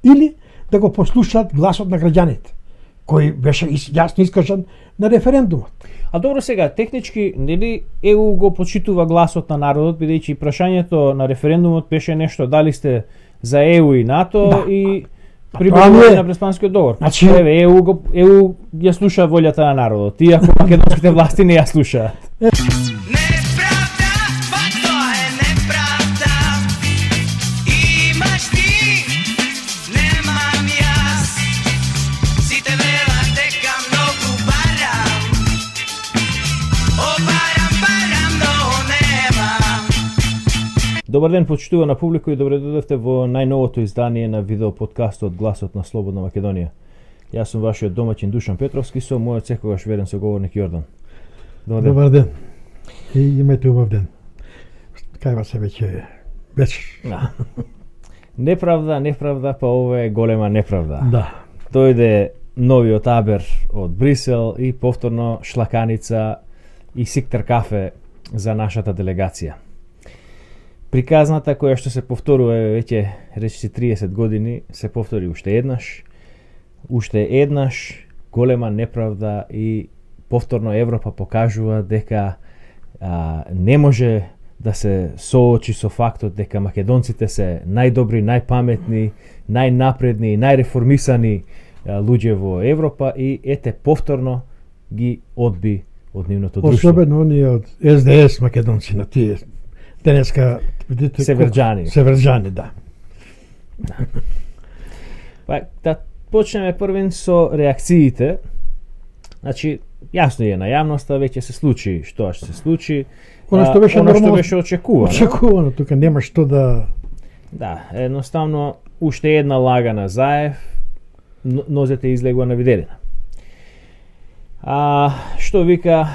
или да го послушаат гласот на граѓаните, кој беше јасно искажан на референдумот. А добро сега, технички, нели ЕУ го почитува гласот на народот, бидејќи прашањето на референдумот беше нешто дали сте за ЕУ и НАТО и прибавување на Преспанскиот договор. Значи, ЕУ ја слуша волјата на народот, иако македонските власти не ја слушаат. Добар ден, почитувана публика, и добре дојдовте во најновото издание на видеоподкастот Гласот на Слободна Македонија. Јас сум вашиот домаќин Душан Петровски со мојот секогаш верен соговорник Јордан. Добар ден. И имајте убав ден. Кајва се веќе вечер. Да. Неправда, па ова е голема неправда. Да. Дојде новиот абер од Брисел и повторно шлаканица и сиктер кафе за нашата делегација. Приказната која што се повторува веќе речиси 30 години се повтори уште еднаш, голема неправда и повторно Европа покажува дека не може да се соочи со фактот дека македонците се најдобри, најпаметни, најнапредни и најреформисани луѓе во Европа и ете повторно ги одби од нивното друштво. Особено оние од СДС македонци на тие денеска Северџани, да. Па да почнеме првен со реакциите. Значи, јасно е на јавноста, веќе се случи што ќе се случи. Оно што беше очекувано. Очекувано, тука нема што да... Да, едноставно, уште една лага на Заев, нозете излегува на виделина. Што вика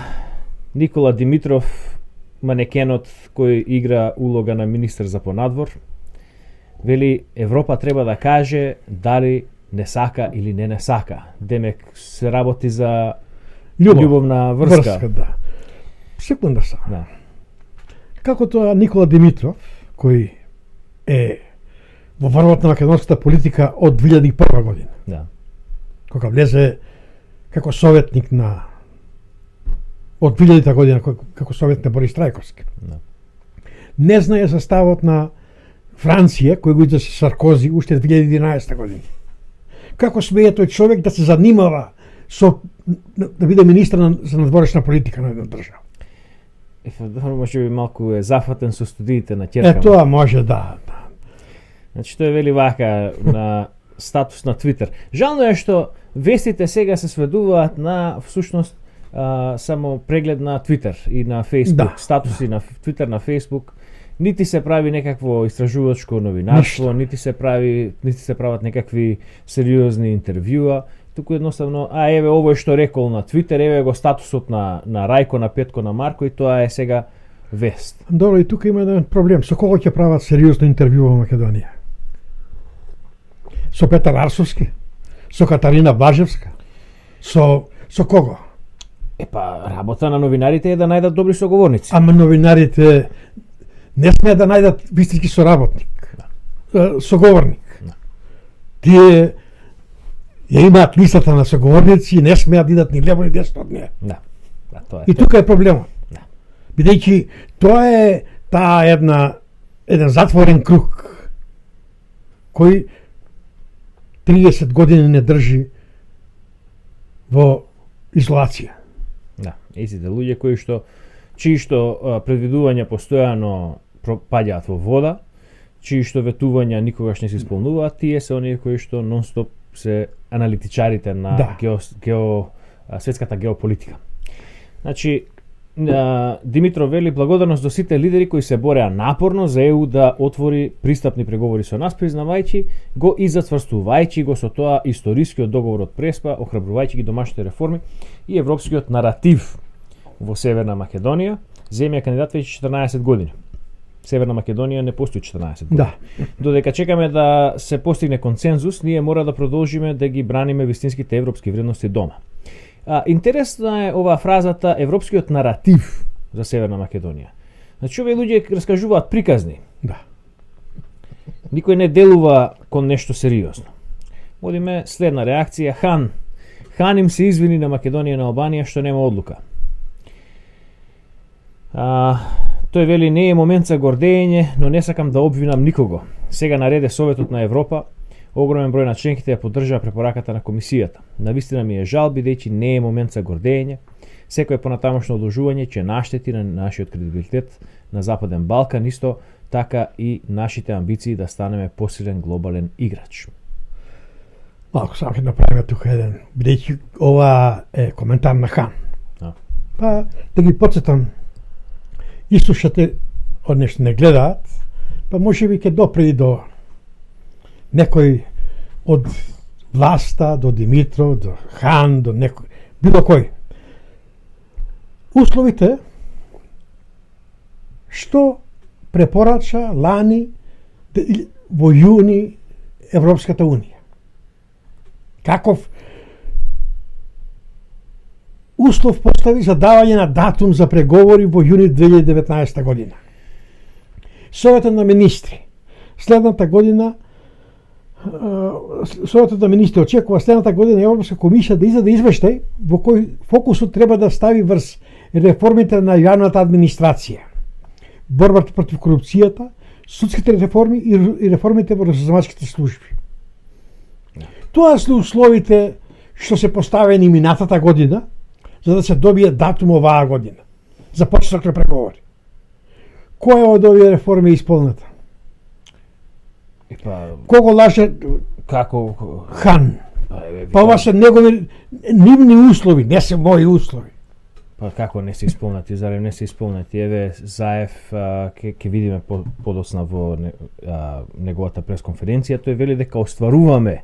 Никола Димитров, манекенот кој игра улога на министер за понадвор, вели Европа треба да каже дали не сака или не сака. Демек се работи за љубовна врска. Да. Секунда са. Да. Како тоа Никола Димитров, кој е во врвот на македонската политика од 2001 година. Да. Кога влезе како советник од 2000 година како советник на Борис Трајковски. Да. Не знае за ставот на Франција, кој го издаше Саркози уште 2011 година. Како смее тој човек да се занимава со да биде министар за надворешна политика на една држава? Може би малку е зафатен со студиите на ќерка. Тоа може да. Значи тој вели вака на статус на Твитер. Жално е што вестите сега се сведуваат на всушност само преглед на Твитер и на Фейсбук, да, статуси на Твитер, на Фейсбук. Нити се прави некакво истражувачко новинарство, нити се прават некакви сериозни интервјуа, туку едноставно, еве ово е што рекол на Твитер, еве го статусот на Рајко, на Петко, на Марко и тоа е сега вест. Добро, и тука има еден проблем. Со кого ќе прават сериозно интервју во Македонија? Со Петар Арсовски? Со Катарина Блажевска? Со кого? Работа на новинарите е да најдат добри соговорници. Ама новинарите не сме да најдат вистински соработник, соговорник. Тие ја имаат листата на соговорници и не смеат да идат ни лево ни десно од неја. Да, тоа е. И тука е проблемот. Да. Бидејќи тоа е еден затворен круг кој 30 години не држи во изолација. Да, езите луѓе чии што предвидувања постојано пропаѓаат во вода, чии што ветувања никогаш не се исполнуваат, тие се оние кои што нон-стоп се аналитичарите на светската геополитика. Значи, Димитров вели благодарност до сите лидери кои се бореа напорно за ЕУ да отвори пристапни преговори со нас, признавајќи го и зацврстувајќи го со тоа историскиот договор од Преспа, охрабрувајќи ги домашните реформи и европскиот наратив во Северна Македонија, земја кандидат веќе 14 години. Северна Македонија не постои 14 години. Да. Додека чекаме да се постигне консензус, ние мора да продолжиме да ги браниме вистинските европски вредности дома. Интересна е оваа фразата европскиот наратив за Северна Македонија. Значи овие луѓе раскажуваат приказни. Да. Никој не делува кон нешто сериозно. Одиме следна реакција. Хан им се извини на Македонија и на Албанија што нема одлука. Тој вели не е момент за гордење, но не сакам да обвинам никого. Сега нареде Советот на Европа, огромен број на членките ја поддржаа препораката на комисијата. Навистина ми е жал бидејќи не е момент за гордење. Секој понатамошно одложување ќе наштети на нашиот кредибилитет на Западен Балкан, исто така и нашите амбиции да станеме посилен глобален играч. Малку само ќе направиме тука еден, бидејќи ова е коментар на Хан. Па да ги потсетам, и слушате, од нешто не гледаат, па може би ќе допре и до некој од власта, до Димитров, до Хан, до некој, било кој. Условите што препорача лани во јуни Европската Унија. Каков услов постави за давање на датум за преговори во јуни 2019 година. Советот на министри следната година Советот на министри очекува следната година Европска комисија да издаде извештај во кој фокусот треба да стави врз реформите на јавната администрација, борбата против корупцијата, судските реформи и реформите во разузнавачките служби. Тоа се условите што се поставени минатата година за да се добие датум оваа година за почеток на преговори. Која од овие реформи е исполнета? Кого лаже Како? Хан? Па ова се негови нивни услови, не се мои услови. Па како не се исполнати, зарем не се исполнати? Еве Заев ќе видиме подоцна во неговата пресконференција, тој вели дека остваруваме,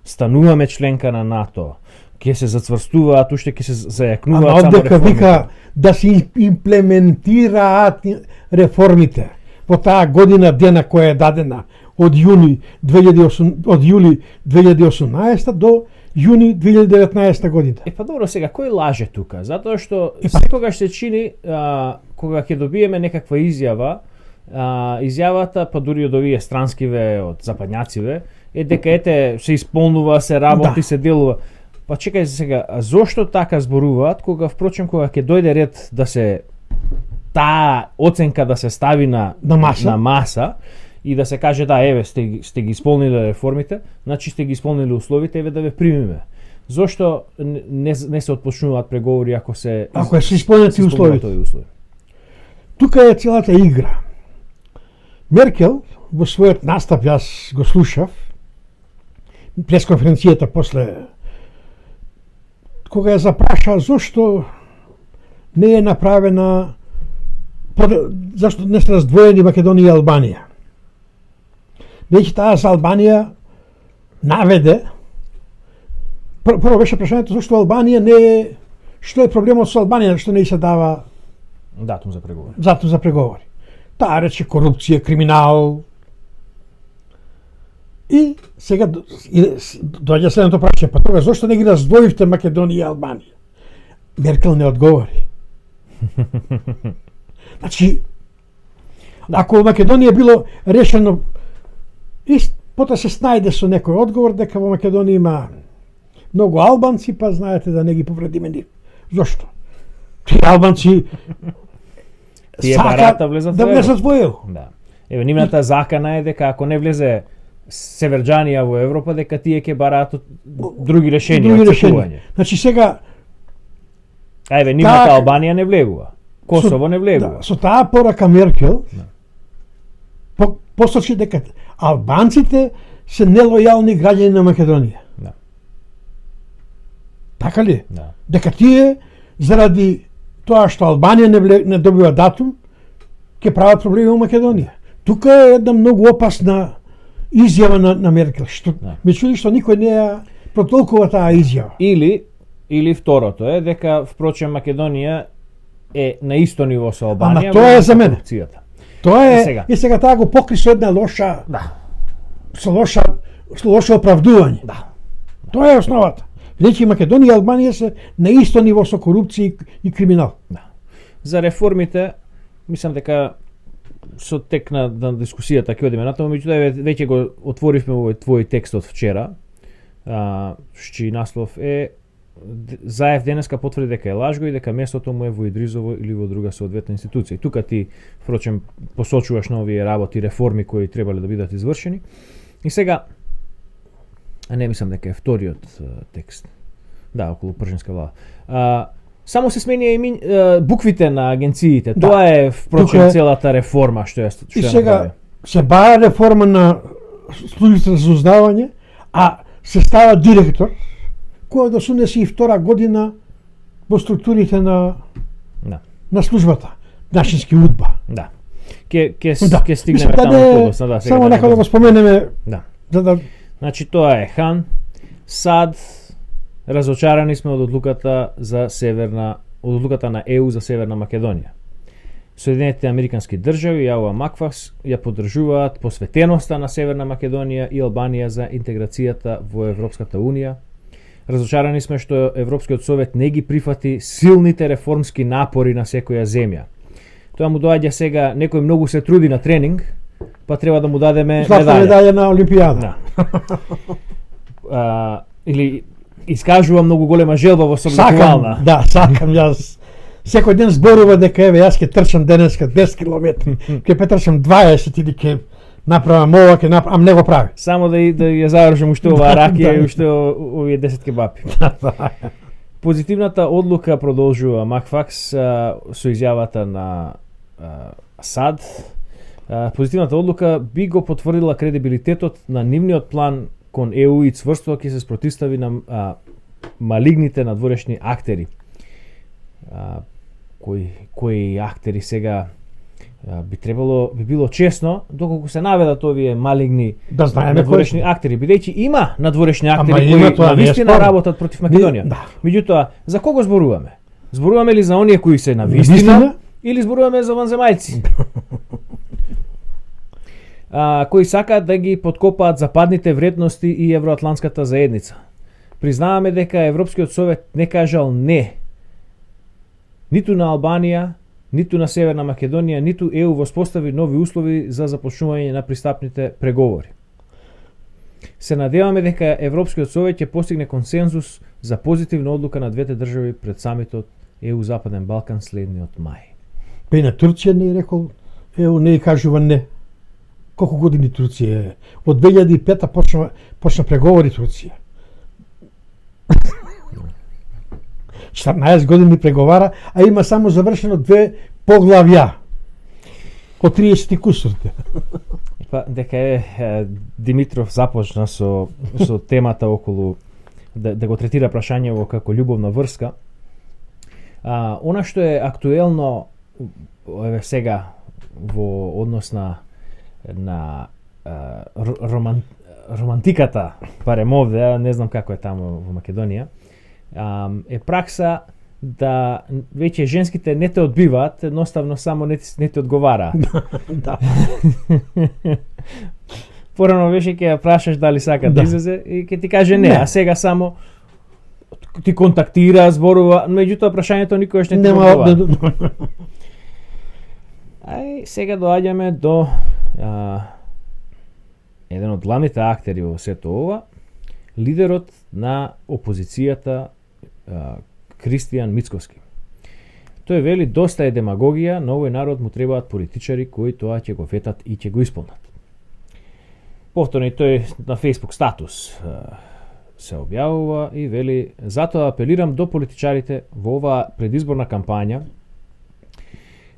стануваме членка на НАТО, ќе се зацврстуваат, уште ќе се зајакнуваат само реформите. Ама вика да се имплементираат реформите во таа година дена која е дадена од јули 2018 до јуни 2019 година. Па добро, сега кој лаже тука? Затоа што секогаш се чини кога ќе добиеме некаква изјава, изјавата па дури од овие странскиве, од западњациве, е дека ете се исполнува, се работи, се делува. Па чекај сега, зошто така зборуваат кога впрочем кога ќе дојде ред да се таа оценка да се стави на маса и да се каже да еве сте ги исполниле реформите, значи сте ги исполниле условите, еве да ве примиме. Зошто не се отпочнуваат преговори ако се исполнети условите? Тука е целата игра. Меркел во својот настап, јас го слушав, пресконференцијата после кога ја запраша зошто не е направена, зашто не се раздвоени Македонија и Албанија. Веќе таа за Албанија наведе, прво беше прашањето зашто Албанија не е, што е проблемот со Албанија, што не се дава датум за преговори. Датум за преговори. Таа рече корупција, криминал. И сега доаѓа следното прашање, па тога зошто не ги раздвоивте Македонија и Албанија? Меркел не одговори. Значи, ако Македонија било решено, и потоа се снајде со некој одговор дека во Македонија има многу албанци, па знаете да не ги повредиме нив. Зошто? Тие албанци сака да влезат во ЕУ. Да. Еве нивната закана е дека ако не влезе Северџанија во Европа, дека тие ќе бараат други решенија. Значи сега еве нивната Албанија не влегува. Косово не влегува. Со таа порака Меркел посочи дека албанците се нелојални граѓани на Македонија. Да. Така ли? Да. Дека тие заради тоа што Албанија не добива датум, ќе прават проблеми во Македонија. Тука е една многу опасна изјава на Меркел, што ме чуди што никој не ја протолкува таа изјава. Или второто е дека впрочем Македонија е на исто ниво со Албанија. Ама тоа е за мене. Тоа е и сега таа го покри со една лоша со лошо оправдување. Да. Тоа е основата. Речи Македонија и Албанија се на исто ниво со корупција и криминал. Да. За реформите, мислам дека со тек на дискусијата ќе одиме натаму, меѓутоа веќе го отворивме овој твој текст од вчера, чиј наслов е Заев денеска потврди дека е лажго и дека местото му е во Идризово или во друга соодветна институција. Тука ти, впрочем, посочуваш на овие работи, реформи кои требале да бидат извршени. И сега, не мислам дека е вториот текст. Да, околу пржинска влада. Само се сменија буквите на агенциите. Да. Тоа е, впрочем, целата реформа што ја И сега се баја реформа на службите за узнавање, а се става директор, која да се унесе и втора година во структурите на службата. Нашински удба. Да. Ке стигнеме таму подоцна. Да, само нека да го споменеме. Да. Да. Значи тоа е Хан, САД, разочарани сме од одлуката на ЕУ за Северна Македонија. Соединетите Американски држави и АУА МАКФАС ја поддржуваат посветеноста на Северна Македонија и Албанија за интеграцијата во Европската Унија. Разочарани сме што Европскиот совет не ги прифати силните реформски напори на секоја земја. Тоа му доаѓа сега, некој многу се труди на тренинг, па треба да му дадеме медаља на Олимпијада. Да. Или искажува многу голема желба во собликувална. Сакам јас. Секој ден зборува дека еве јас ќе трчам денеска 10 километри, ќе претрчам 20 или ќе направам ова, а не го прави. Само да ја завршам уште оваа ракија и уште овие 10 кебапи. Позитивната одлука, продолжува МАКФАКС со изјавата на САД. Позитивната одлука би го потврдила кредибилитетот на нивниот план кон ЕУ и цврсто ќе се спротивстави на малигните надворешни актери. Кои актери сега би било честно доколку се наведат овие малигни надворешни актери, бидејќи има надворешни актери кои навистина работат против Македонија. Меѓутоа, за кого зборуваме? Зборуваме ли за оние кои се навистина или зборуваме за ванземајци? Кои сакаат да ги подкопаат западните вредности и евроатлантската заедница. Признаваме дека Европскиот совет не кажал не ниту на Албанија, ниту на Северна Македонија, ниту ЕУ воспостави нови услови за започнување на пристапните преговори. Се надеваме дека Европскиот совет ќе постигне консензус за позитивна одлука на двете држави пред самитот ЕУ Западен Балкан следниот мај. Па и на Турција не рекол ЕУ не кажува не. Колку години Турција е? Од 2005 почна преговори Турција. 14 години преговара, а има само завршено 2 поглавја од 30 кусурте. Па дека Димитров започна со темата околу да го третира прашањево како љубовна врска. Она што е актуелно сега во однос на романтиката, барем овде, не знам како е таму во Македонија, е пракса да веќе женските не те одбиваат, едноставно само не те одговараат. Да. Порано беше ќе ја прашаш дали сака да излезе и ќе ти каже не, а сега само ти контактира, зборува, меѓутоа прашањето никогаш не ти одговара. Ај сега доаѓаме до еден од главните актери во сето ова, лидерот на опозицијата Кристијан Мицкоски. Тој вели доста е демагогија, на овој народ му требаат политичари кои тоа ќе го ветат и ќе го исполнат. Повторно и тој на Facebook статус се објавува и вели: затоа апелирам до политичарите во оваа предизборна кампања,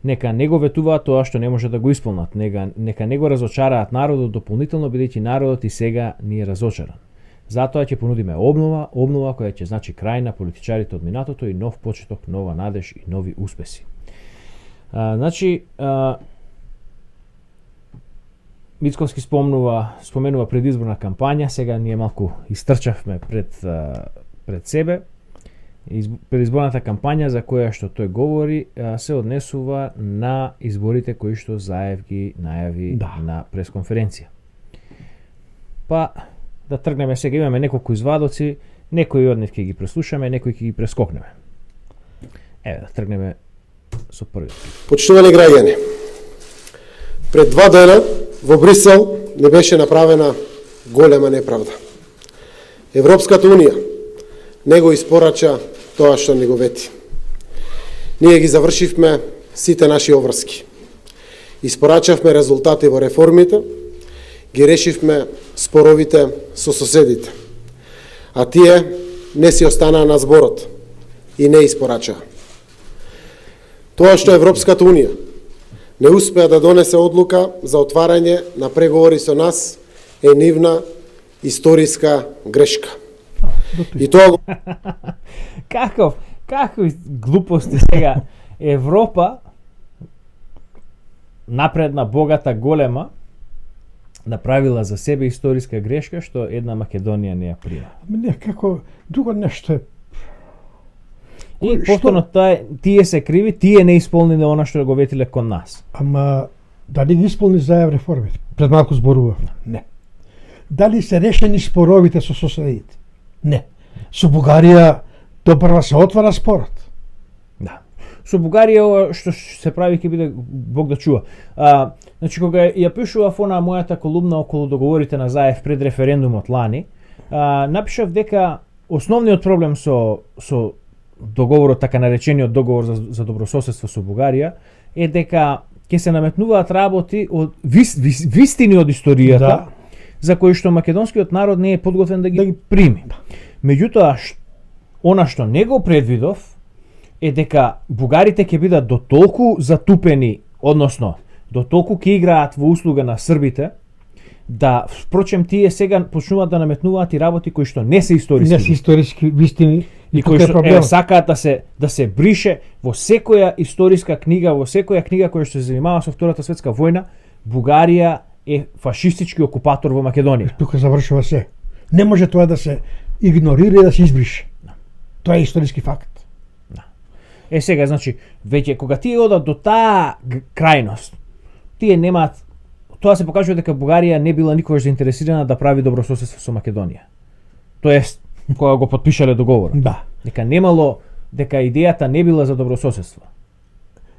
нека не го ветуваат тоа што не може да го исполнат, нека не го разочараат народот дополнително, бидејќи народот и сега ни е разочаран. Затоа ќе понудиме обнова која ќе значи крај на политичарите од минатото и нов почеток, нова надеж и нови успеси. Мицковски споменува предизборна кампања, сега ние малку истрчавме пред себе. Предизборната кампања за која што тој говори се однесува на изборите кои што Заев ги најави на пресконференција. Па да тргнеме сега, имаме неколку извадоци, некои од нив ќе ги преслушаме, некои ќе ги прескокнеме. Еве да тргнеме со првиот. Почитувани граѓани, Пред 2 дена во Брисел не беше направена голема неправда. Европската Унија не го испорача тоа што ни го вети. Ние ги завршивме сите наши обврски. Испорачавме резултати во реформите, ги решивме споровите со соседите. А тие не си останаа на зборот и не испорачаа. Тоа што Европската Унија не успеа да донесе одлука за отварање на преговори со нас е нивна историска грешка. И тоа го... Какви глупости сега. Европа, напредна, богата, голема, направила за себе историска грешка што една Македонија не ја прима. Некако друго нешто е. И повторно тие се криви, тие не исполниле она што го ветиле кон нас. Ама дали ги исполни заев реформите? Пред малку зборувавме. Не. Дали се решени споровите со соседите? Не. Со Бугарија допрва се отвара спорот. Да. Со Бугарија што се прави ќе биде Бог да чува. Значи кога ја пишував она мојата колумна околу договорите на заев пред референдумот лани, напишав дека основниот проблем со договорот, така наречениот договор за добрососедство со Бугарија, е дека ќе се наметнуваат работи од вистини од историјата, Да. за кои што македонскиот народ не е подготвен да ги прими. Меѓутоа, она што не го предвидов е дека бугарите ќе бидат до толку затупени, односно до толку ќе играат во услуга на србите, да, впрочем, тие сега почнуваат да наметнуваат и работи кои што не се историски. Не се историски вистини и кои што сакаат да се брише во секоја историска книга, во секоја книга која што се занимава со Втората светска војна, Бугарија е фашистички окупатор во Македонија. Тука завршува се. Не може тоа да се игнорира и да се избрише. Тоа е историски факт. Сега, значи, веќе кога тие одат до таа крајност, тие немаат, тоа се покажува дека Бугарија не била никогаш заинтересирана да прави добрососедство со Македонија. Тоест, кога го потпишале договорот. Да. Дека немало, дека идејата не била за добрососедство.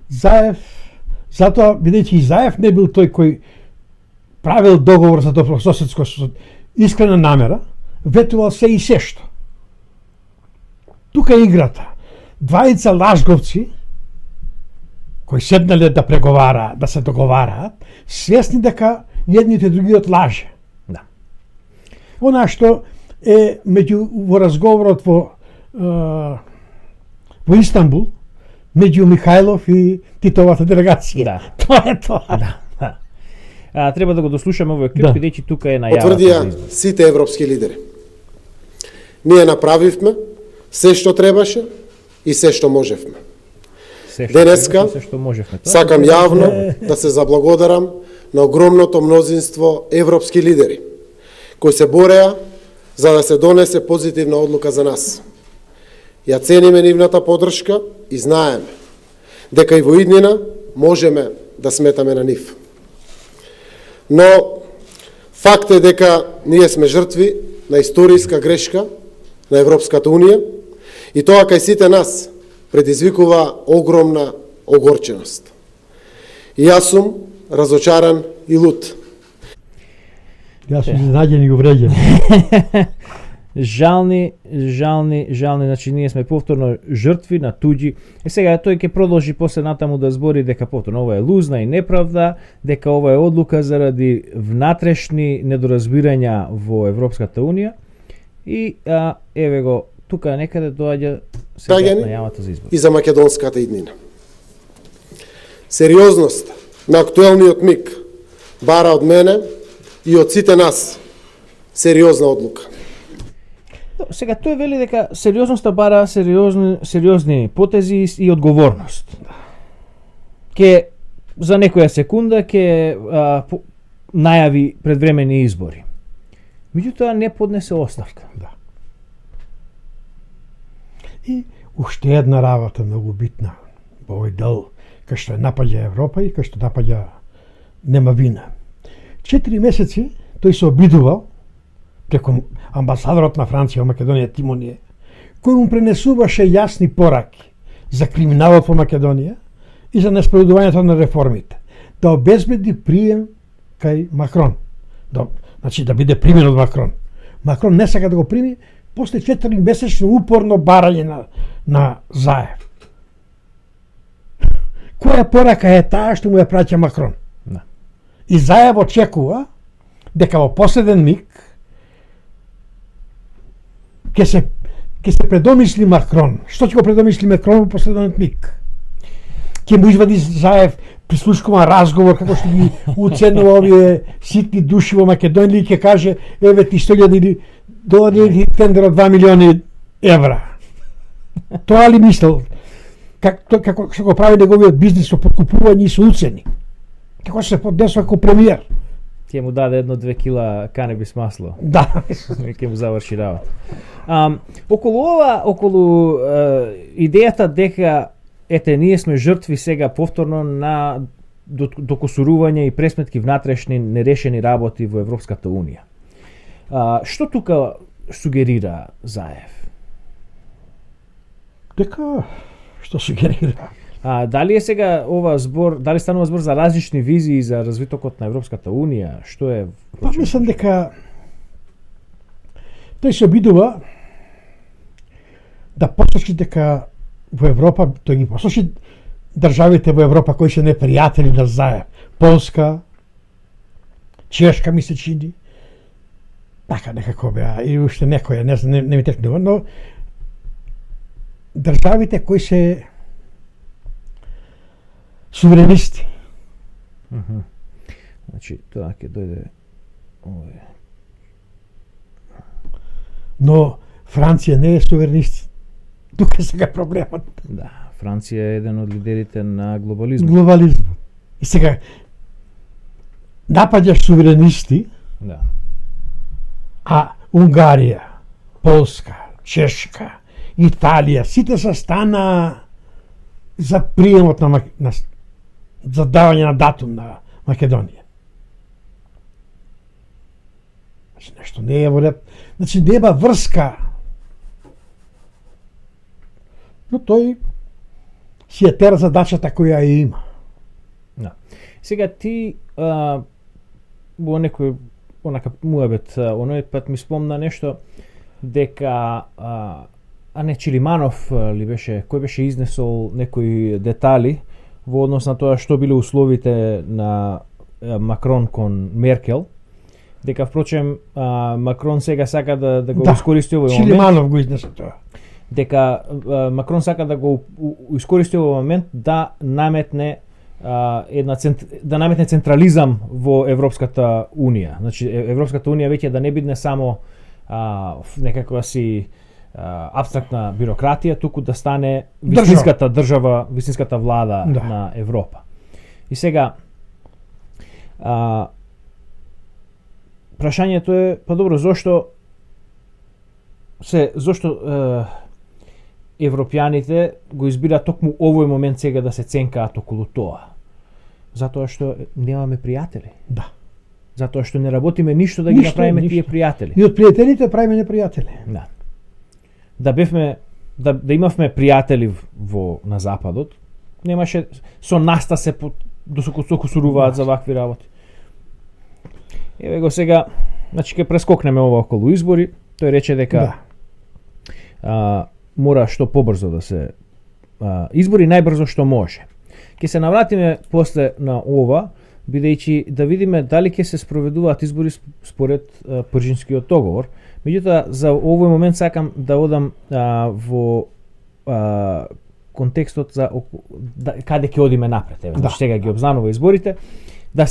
Заев, затоа бидејќи и Заев не бил тој кој правил договор за добрососедство со искрена намера, ветувал се и сешто. Тука е играта. Двајца лажговци кои седнале да преговараат, да се договараат, свесни дека едните другиот лаже. Да. Она што е во разговорот во Истанбул меѓу Михајлов и Титовата делегација. Да. Тоа е тоа. Да. Треба да го дослушаме овој клип, бидејќи тука е најавата. Потврдија сите европски лидери. Ние направивме се што требаше и се што можевме. Денеска сакам јавно да се заблагодарам на огромното мнозинство европски лидери кои се бореа за да се донесе позитивна одлука за нас. Ја цениме нивната поддршка и знаеме дека и во иднина можеме да сметаме на нив. Но факт е дека ние сме жртви на историска грешка на Европската Унија и тоа кај сите нас предизвикува огромна огорченост. И јас сум разочаран и лут. Јас сум изненаđен и увреđен. Жални, значи ние сме повторно жртви на туѓи. Сега тој ќе продолжи после натаму да збори дека повторно ова е лузна и неправда, дека ова е одлука заради внатрешни недоразбирања во Европската Унија и еве го тука некаде доаѓа сега најавата за избор. И за македонската иднина. Сериозност на актуелниот миг бара од мене и од сите нас сериозна одлука. Сега тој вели дека сериозноста бара сериозни потези и одговорност. Ке за некоја секунда ке најави предвремени избори. Меѓутоа не поднесе оставка. Да. И уште една работа многу битна во овој дел кај што напаѓа Европа и кај што напаѓа нема вина. 4 месеци тој се обидувал преку амбасадорот на Франција во Македонија Тимоние, кој му пренесуваше јасни пораки за криминалот во Македонија и за неспроведувањето на реформите. да обезбеди прием кај Макрон. Значи да биде примен од Макрон. Макрон не сака да го прими после 4 месечно упорно барање на Заев. Која порака е таа што му ја праќа Макрон? Да. И Заев очекува дека во последен миг ќе се предомисли Макрон. Што ќе го предомисли Макрон во последниот миг? Ќе му извади Заев прислушкуван разговор како што ги уценува овие ситни души во Македонија и ќе каже еве ти 100.000 или долари тендер од 2 милиони евра. Тоа ли мислел? Како што го прави неговиот бизнис со подкупување и со уцени? Како се поднесува како премиер? Ќе му даде 1-2 кила канебис масло. Да. Ќе му заврши работа. Околу идејата дека ете ние сме жртви сега повторно на докосурување и пресметки внатрешни нерешени работи во Европската унија. Што тука сугерира Заев? Дека што сугерира? Дали е сега ова збор, дали станува збор за различни визии за развитокот на Европската унија? Што е? Па мислам дека тој се обидува да посочи дека во Европа, тој ги посочи државите во Европа кои се непријатели на Заев. Полска, Чешка ми се чини. Така некако беа и уште некоја, не знам, не ми текнува, но државите кои се суверенисти. Значи, тоа ќе дојде овој. Но Франција не е суверенист. Тука сега проблемот. Да, Франција е еден од лидерите на глобализмот. Глобализмот. И сега напаѓаш суверенисти, Да. а Унгарија, Полска, Чешка, Италија, сите се стана за приемот на за давање на датум на Македонија. Значи нешто не е во ред. Значи нема врска. Но тој си ја тера задачата која ја има. Да. Сега ти во некој онака муабет, оној пат ми спомна нешто дека Чилиманов ли беше, кој беше изнесол некои детали во однос на тоа што биле условите на Макрон кон Меркел, дека впрочем Макрон сега сака да го искористи овој момент. Чилиманов го изнесе тоа. Дека Макрон сака да го искористи овој момент да наметне да наметне централизам во Европската унија. Значи Европската унија веќе да не биде само некаква си апстрактна бирократија, туку да стане вистинската држава, вистинската влада на Европа. И сега прашањето е, па добро, зошто европјаните го избираат токму овој момент сега да се ценкаат околу тоа? Затоа што немаме пријатели. Да. Затоа што не работиме ништо да ги направиме тие пријатели. И од пријателите правиме непријатели. Да. Да имавме пријатели на западот, немаше со нас се докосуруваат за вакви работи. Еве го сега, значи ќе прескокнеме ова околу избори. Тој рече дека мора што побрзо да се избори, најбрзо што може. Ќе се навратиме после на ова, бидејќи да видиме дали ќе се спроведуваат избори според Пржинскиот договор. Меѓутоа, за овој момент сакам да одам во контекстот за каде ќе одиме напред. Значи сега ги обзнанува изборите, да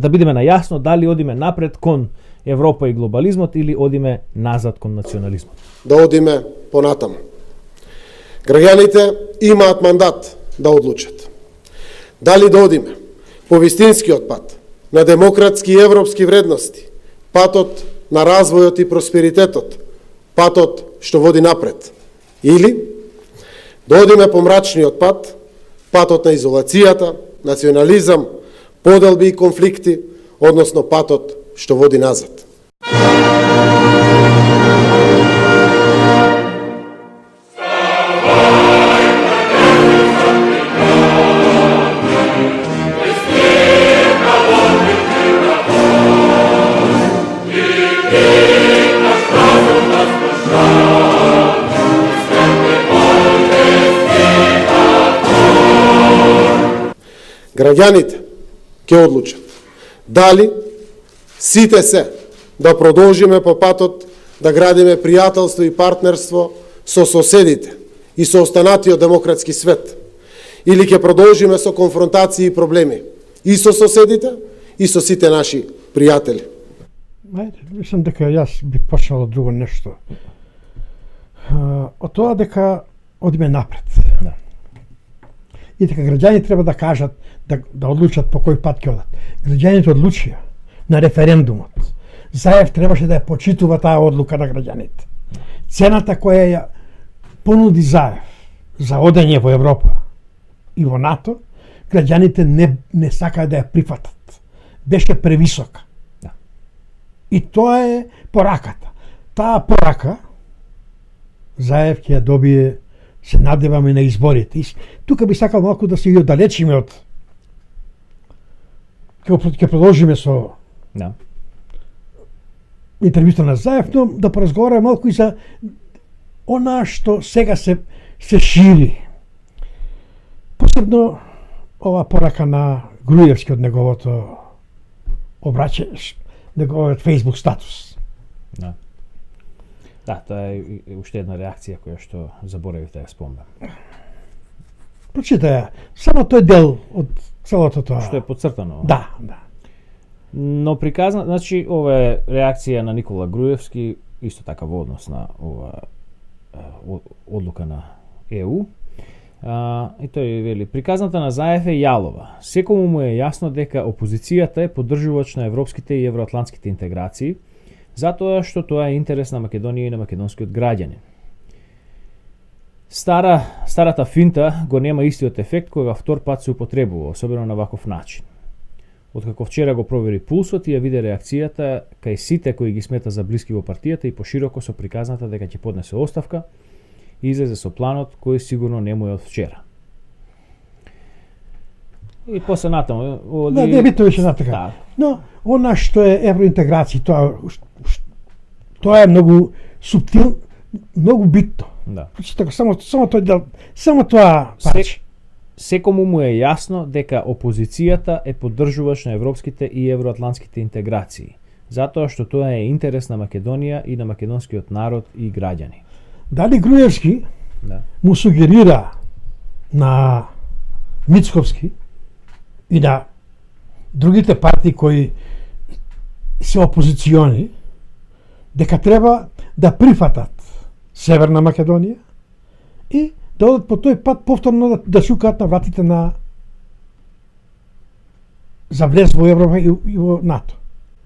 бидеме најасно дали одиме напред кон Европа и глобализмот или одиме назад кон национализмот. Да одиме понатаму. Граѓаните имаат мандат да одлучат. Дали да одиме по вистинскиот пат, на демократски и европски вредности, патот на развојот и просперитетот, патот што води напред. Или да одиме по мрачниот пат, патот на изолацијата, национализам, поделби и конфликти, односно патот што води назад. Граѓаните ќе одлучат дали сите се да продолжиме по патот да градиме пријателство и партнерство со соседите и со останатиот демократски свет, или ќе продолжиме со конфронтации и проблеми и со соседите и со сите наши пријатели. Мислам дека јас би почнал од друго нешто. Од тоа дека одиме напред. Да. И дека граѓани треба да кажат, да одлучат по кој пат ќе одат. Граѓаните одлучија на референдумот. Заев требаше да ја почитува таа одлука на граѓаните. Цената која ја понуди Заев за одење во Европа и во НАТО, граѓаните не сакаа да ја прифатат. Беше превисока. Да. И тоа е пораката. Таа порака Заев ќе ја добие, се надеваме на изборите. И тука би сакал малку да се оддалечиме од ќе продолжиме со интервјута на Заев, но да поразговараме малку и за она што сега се шири. Посебно ова порака на Груевски од неговото обраќање, неговиот Facebook статус. Да. Да, тоа е уште една реакција која што заборавив да ја спомнам. Прочитај, само тој дел од целото тоа. Што е подцртано. Да, да. Но приказна, значи, ова е реакција на Никола Груевски, исто така во однос на ова одлука на ЕУ. И тој вели, приказната на Заев е јалова. Секому му е јасно дека опозицијата е поддржувач на европските и евроатлантските интеграции, затоа што тоа е интерес на Македонија и на македонскиот граѓанин. Старата финта го нема истиот ефект кога втор пат се употребува, особено на ваков начин. Откако вчера го провери пулсот и ја виде реакцијата кај сите кои ги смета за блиски во партијата и пошироко со приказната дека ќе поднесе оставка, излезе со планот кој сигурно не му е од вчера. И после натаму... Да, не битно више натака. Да. Но, она што е евроинтеграција, тоа е многу суптил, многу битно. Да. Така, само тој дел, само тоа парче. Секому му е јасно дека опозицијата е поддржувач на европските и евроатлантските интеграции, затоа што тоа е интерес на Македонија и на македонскиот народ и граѓани. Дали Груевски му сугерира на Мицковски и на другите партии кои се опозициони дека треба да прифатат Северна Македонија и да одат по тој пат повторно да шукаат на вратите за влез во Европа и во НАТО.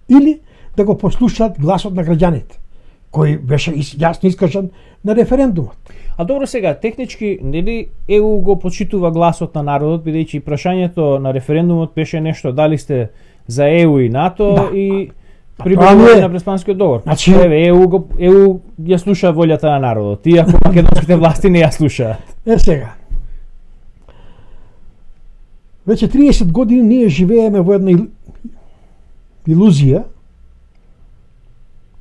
Или да го послушаат гласот на граѓаните, кој беше јасно искажан на референдумот. А добро сега, технички, нели ЕУ го почитува гласот на народот, бидејќи прашањето на референдумот беше нешто дали сте за ЕУ и НАТО, да, и прибавување на Преспанскиот договор. Значи, ЕУ ја слуша волјата на народот, иако македонските власти не ја слушаат. Сега. Веќе 30 години ние живееме во една илузија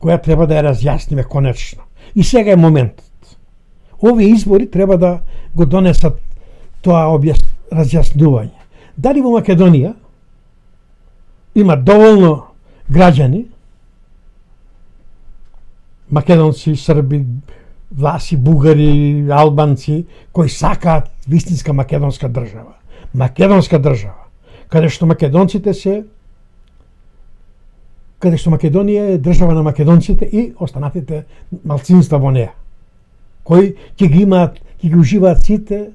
која треба да ја разјасниме конечно. И сега е моментот. Овие избори треба да го донесат тоа разјаснување. Дали во Македонија има доволно граѓани, македонци, срби, власи, бугари, албанци, кои сакаат вистинска македонска држава. Македонска држава, каде што Македонија е држава на македонците и останатите малцинства во неа, кои ќе ги уживаат сите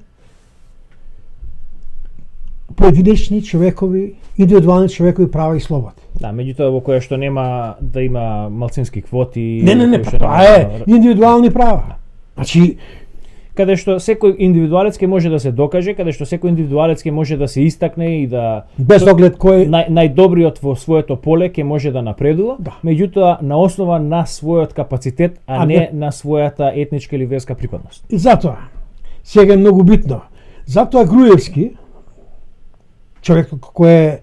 поединечни човекови, индивидуални човекови права и слободи. Да, меѓутоа во кое што нема да има малцински квоти. Не, тоа е индивидуални права. Значи, каде што секој индивидуалец ќе може да се докаже, каде што секој индивидуалец ќе може да се истакне и да без оглед кој најдобриот во своето поле ќе може да напредува, да, меѓутоа на основа на својот капацитет, а не на својата етничка или верска припадност. И затоа сега е многу битно. Затоа Груевски, човек кој е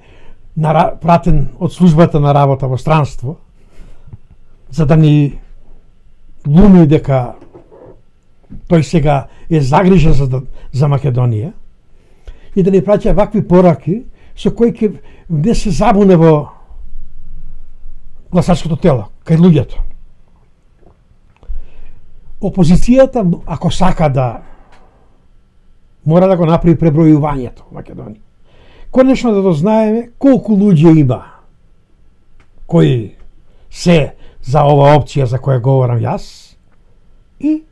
пратен од службата на работа во странство, за да ни глуми дека тој сега е загрижен за Македонија и да ни праќа вакви пораки со кој ќе внесе забуна во гласачкото тело, кај луѓето. Опозицијата, ако сака да мора да го направи пребројувањето во Македонија. Конечно да дознаеме колку луѓе има кои се за ова опција за која говорам јас и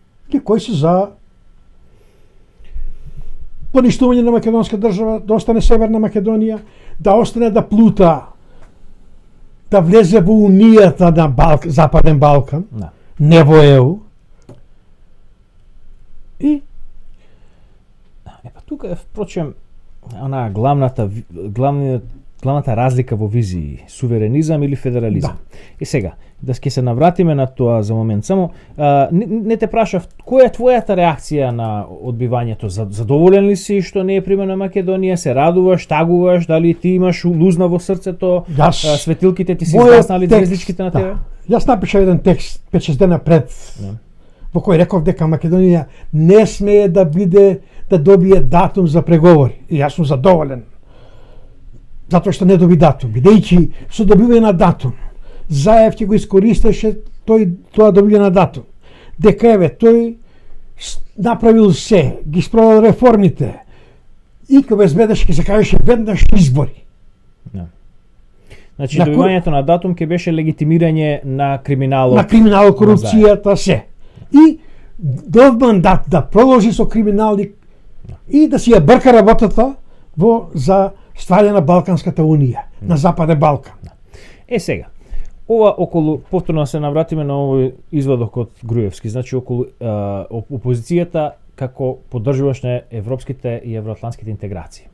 кои се за поништување на македонска држава, да остане Северна Македонија, да остане да плута, да влезе во унијата на Западен Балкан, не во ЕУ. И тука е впрочем она главната разлика во визии, суверенизам или федерализам. Да. И сега, да ќе се навратиме на тоа за момент. Само не те прашав, која е твојата реакција на одбивањето? Задоволен ли си што не е примена Македонија? Се радуваш, тагуваш, дали ти имаш лузна во срцето? Светилките ти се изгаснали, звездичките на тебе? Јас напишав еден текст 5-6 дена пред, во кој реков дека Македонија не смее да добие датум за преговори. И јас сум задоволен. Затоа што не доби датум, бидејќи со добивање на датум Заев ќе го искористеше тоа добивање на датум. Дека тој направил се, ги спровел реформите и кога безбедеше ќе се кажеше веднаш избори. Значи добивањето на датум ќе беше легитимирање на криминалот. На криминалот, корупцијата, се. И дов мандат да продолжи со криминални и да си ја брка работата за стварање на Балканската унија, на Западен Балкан. Сега, ова околу, повторно се навратиме на овој изводок од Груевски, значи околу опозицијата како поддржуваш на европските и евроатлантските интеграции.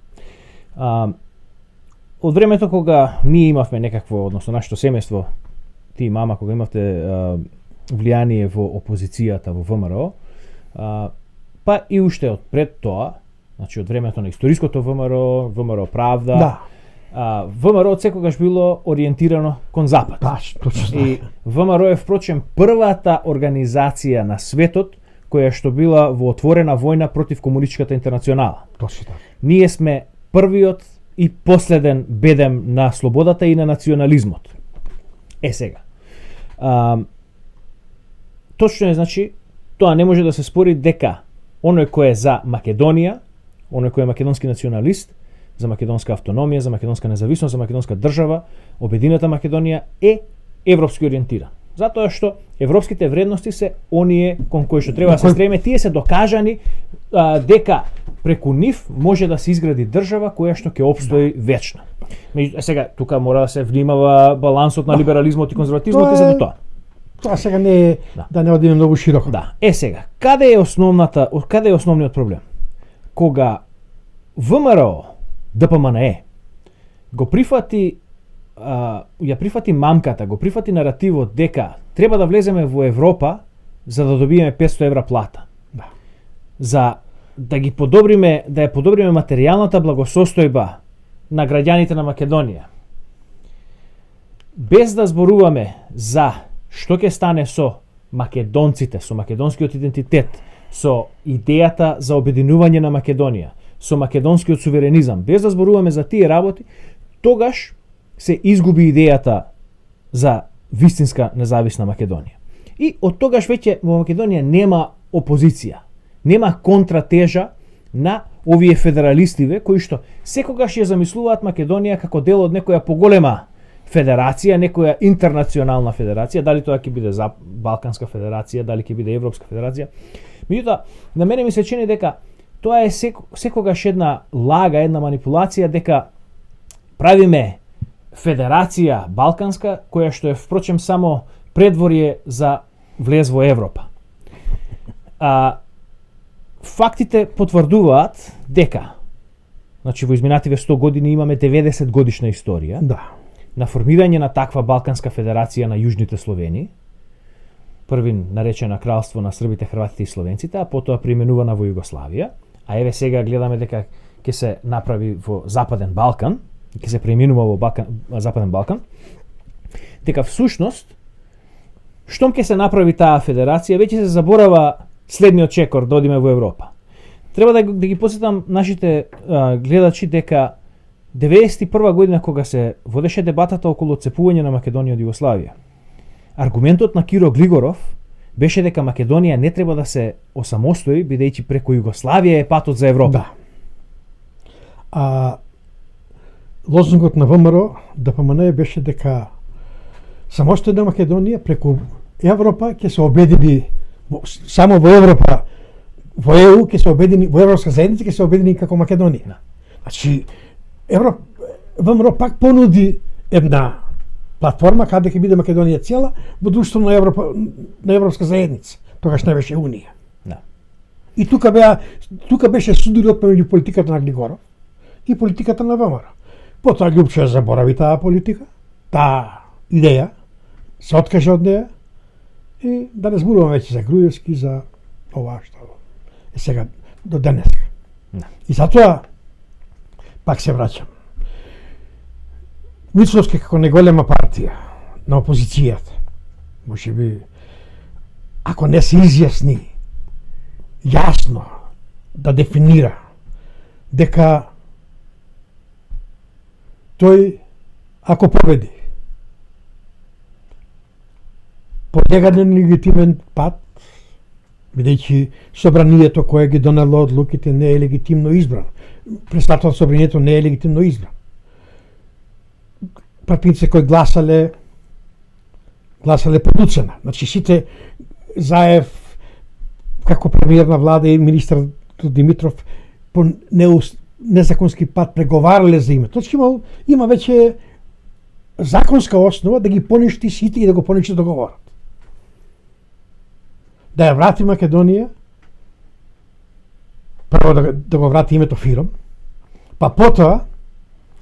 Од времето кога ние имавме некакво, односно нашето семејство, ти и мама, кога имавте влијание во опозицијата во ВМРО, па и уште од пред тоа, значи од времето на историското ВМРО Правда, да. ВМРО секогаш било ориентирано кон запад. Точно. И ВМРО е впрочем првата организација на светот која што била во отворена војна против комунистичката интернационала. Точно така. Ние сме првиот и последен бедем на слободата и на национализмот. Сега. Точно е, значи, тоа не може да се спори дека оној кој е за Македонија, оној кој е македонски националист, за македонска автономија, за македонска независност, за македонска држава, обединета Македонија е европски ориентиран. Затоа што европските вредности се оние кон кои што треба да се стреме, тие се докажани дека преку нив може да се изгради држава која што ќе опстои вечно. Сега тука мора да се внимава балансот на либерализмот и конзерватизмот и за тоа. Тоа сега не е да не одиме многу широко. Да. Сега, каде е основниот проблем? Кога ВМРО ДПМНЕ го прифати ја прифати мамката, го прифати наративот дека треба да влеземе во Европа за да добиеме 500 евра плата. Да. За да ги подобриме, да ја подобриме материјалната благосостојба на граѓаните на Македонија. Без да зборуваме за што ќе стане со македонците, со македонскиот идентитет, со идејата за обединување на Македонија, со македонскиот суверенизам, без да зборуваме за тие работи, тогаш се изгуби идејата за вистинска независна Македонија. И од тогаш веќе во Македонија нема опозиција, нема контратежа на овие федералистиве кои што секогаш ја замислуваат Македонија како дел од некоја поголема федерација, некоја интернационална федерација, дали тоа ќе биде за Балканска федерација, дали ќе биде Европска федерација. Меѓутоа, на мене ми се чини дека тоа е секогаш една лага, една манипулација дека правиме федерација Балканска, која што е впрочем само предворје за влез во Европа. Фактите потврдуваат дека, значи во изминативе 100 години имаме 90 годишна историја. Да. На формирање на таква Балканска федерација на јужните Словени, први наречена кралство на србите, хрватите и словенците, а потоа преименувана во Југославија, а еве сега гледаме дека ќе се направи во Западен Балкан, ќе се преименува во Западен Балкан, дека всушност, штом ќе се направи таа федерација, веќе се заборава следниот чекор да одиме во Европа. Треба да ги подсетам нашите гледачи дека 91 година кога се водеше дебатата околу отцепување на Македонија од Југославија. Аргументот на Киро Глигоров беше дека Македонија не треба да се осамостои бидејќи преку Југославија е патот за Европа. Да. А лозунгот на ВМРО ДПМН беше дека самостојна Македонија преку Европа ќе се обедини само во Европа, во ЕУ ќе се обедини, во Европска заедница ќе се обедини како Македонија. Да. Значи ВМРО пак понуди една платформа каде ќе биде Македонија цела во друштво на Европа, на Европска заедница. Тогаш не беше Унија. Да. И тука беше судирот меѓу политиката на Глигоров и политиката на ВМРО. Потоа Љупчо заборави таа политика, таа идеја, се откаже од неја и да не зборуваме веќе за Груевски, за ова што е сега до денес. Да. И затоа пак се враќам. Мицовски како неголема партија на опозицијата, може би, ако не се изјасни јасно да дефинира дека тој, ако победи, по легален легитимен пат, бидејќи собранието кое ги донело одлуките не е легитимно избрано, председателот собранието не е легитимно избрано. Партиите кои гласале под уцена. Значи сите Заев како премиер на влада и министар Димитров по незаконски пат преговарале за името. Значи има веќе законска основа да ги поништи сите и да го поништи договорот. Да ја врати Македонија, прво да го врати името Фиром, па потоа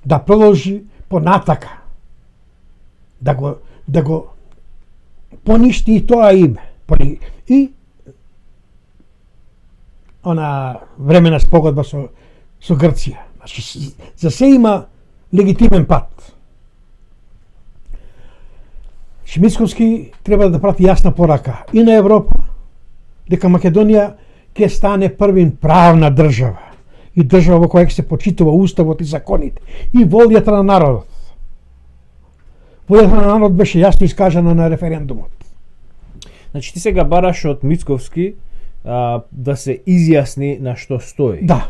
да продолжи понатака да го поништи и тоа име. И она времена спогодба со Грција. Значи, за се има легитимен пат. Мицковски треба да прати јасна порака и на Европа дека Македонија ќе стане првин правна држава и држава во која ќе се почитува уставот и законите и волјата на народот. Волјата на народот беше јасно искажана на референдумот. Значи ти сега бараш од Мицковски да се изјасни на што стои. Да.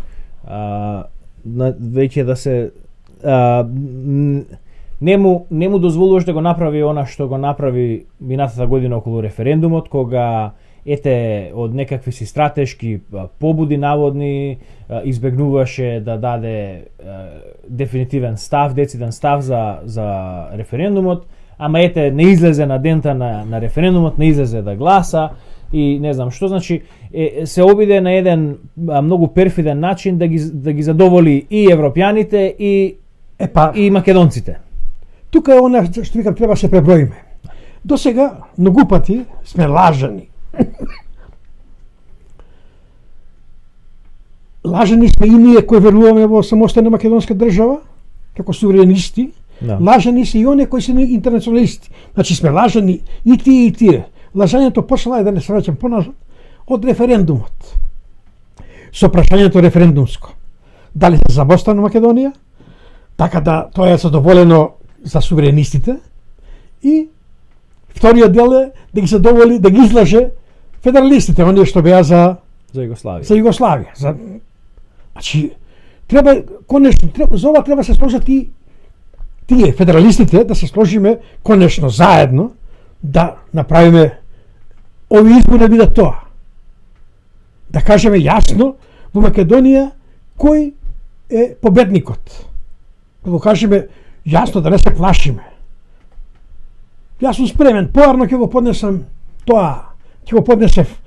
Веќе да се не му дозволуваш да го направи она што го направи минатата година околу референдумот, кога од некакви си стратешки побуди наводни избегнуваше да даде дефинитивен став, дециден став за референдумот, ама не излезе на дента на референдумот, не излезе да гласа и не знам што, значи се обиде на еден многу перфиден начин да ги задоволи и европјаните и македонците. Тука е она што викам, треба се преброиме. До сега многу пати сме лажани. Лажани сме и ние кои веруваме во самостојна македонска држава, како суверенисти. Да. Лажани се и оние кои се интернационалисти. Значи сме лажани и тие и тие. Лажањето почнало да не се враќам поназад од референдумот. Со прашањето референдумско. Дали се самостојна Македонија, така да тоа е задоволено за суверенистите, и вториот дел е да ги задоволи, да ги излаже федералистите, оние што беа за Југославија. Значи, треба конечно, за ова треба се сложат и тие федералистите, да се сложиме конечно заедно да направиме овие избори да бидат тоа. Да кажеме јасно во Македонија кој е победникот. Да го кажеме јасно, да не се плашиме. Јас сум спремен, поарно ќе го поднесам тоа, ќе го поднесев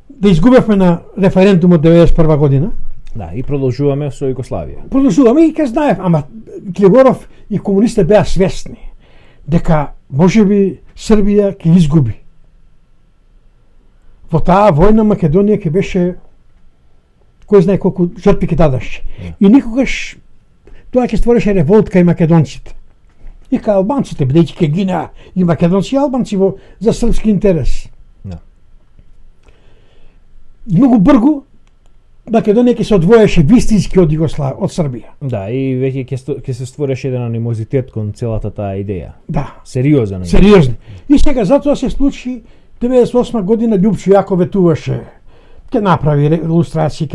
да изгубевме на референдумот 91 година. Да, и продолжуваме со Југославија. Продолжуваме и ке знаев, ама Глигоров и комунистите беа свесни дека можеби Србија ќе изгуби. Во таа војна Македонија ќе беше кој знае колку жртви ќе дадеше. И никогаш тоа ќе створеше револт кај македонците. И кај албанците, бидејќи ќе гинеа и македонци и албанци за српски интерес. Да. Многу бргу Македонија ќе се одвоеше вистински од од Србија. Да, и веќе ќе се створеше еден анимозитет кон целата таа идеја. Да. Сериозен. Сериозно. И сега затоа се случи 98 година Љупчо Јаков ветуваше. Ќе направи илустрации,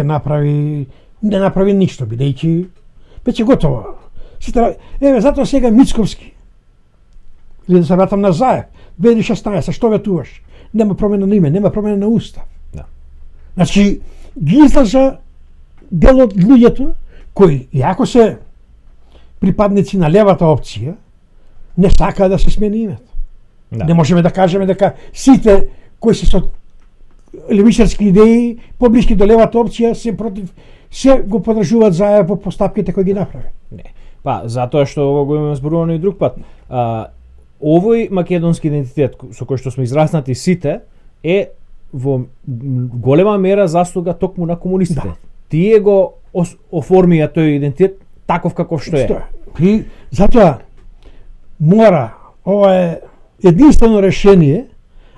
не направи ништо, бидејќи веќе готово. Затоа сега Мицковски, или да се вратам на Заев, 2016, што ветуваш? Нема промена на име, нема промена на устав. Да. Значи, ги излажа дел од луѓето кои, иако се припадници на левата опција, не сакаа да се смени името. Да. Не можеме да кажеме дека сите кои се со левичарски идеи, поблиски до левата опција, се против, се го подржуваат Заев во постапките кои ги направи. Не. Па, затоа што ово го имаме зборувано и друг пат. Овој македонски идентитет со кој што сме израснати сите е во голема мера заслуга токму на комунистите. Да. Тие го оформија тој идентитет таков каков што е. И затоа мора, ова е единствено решение,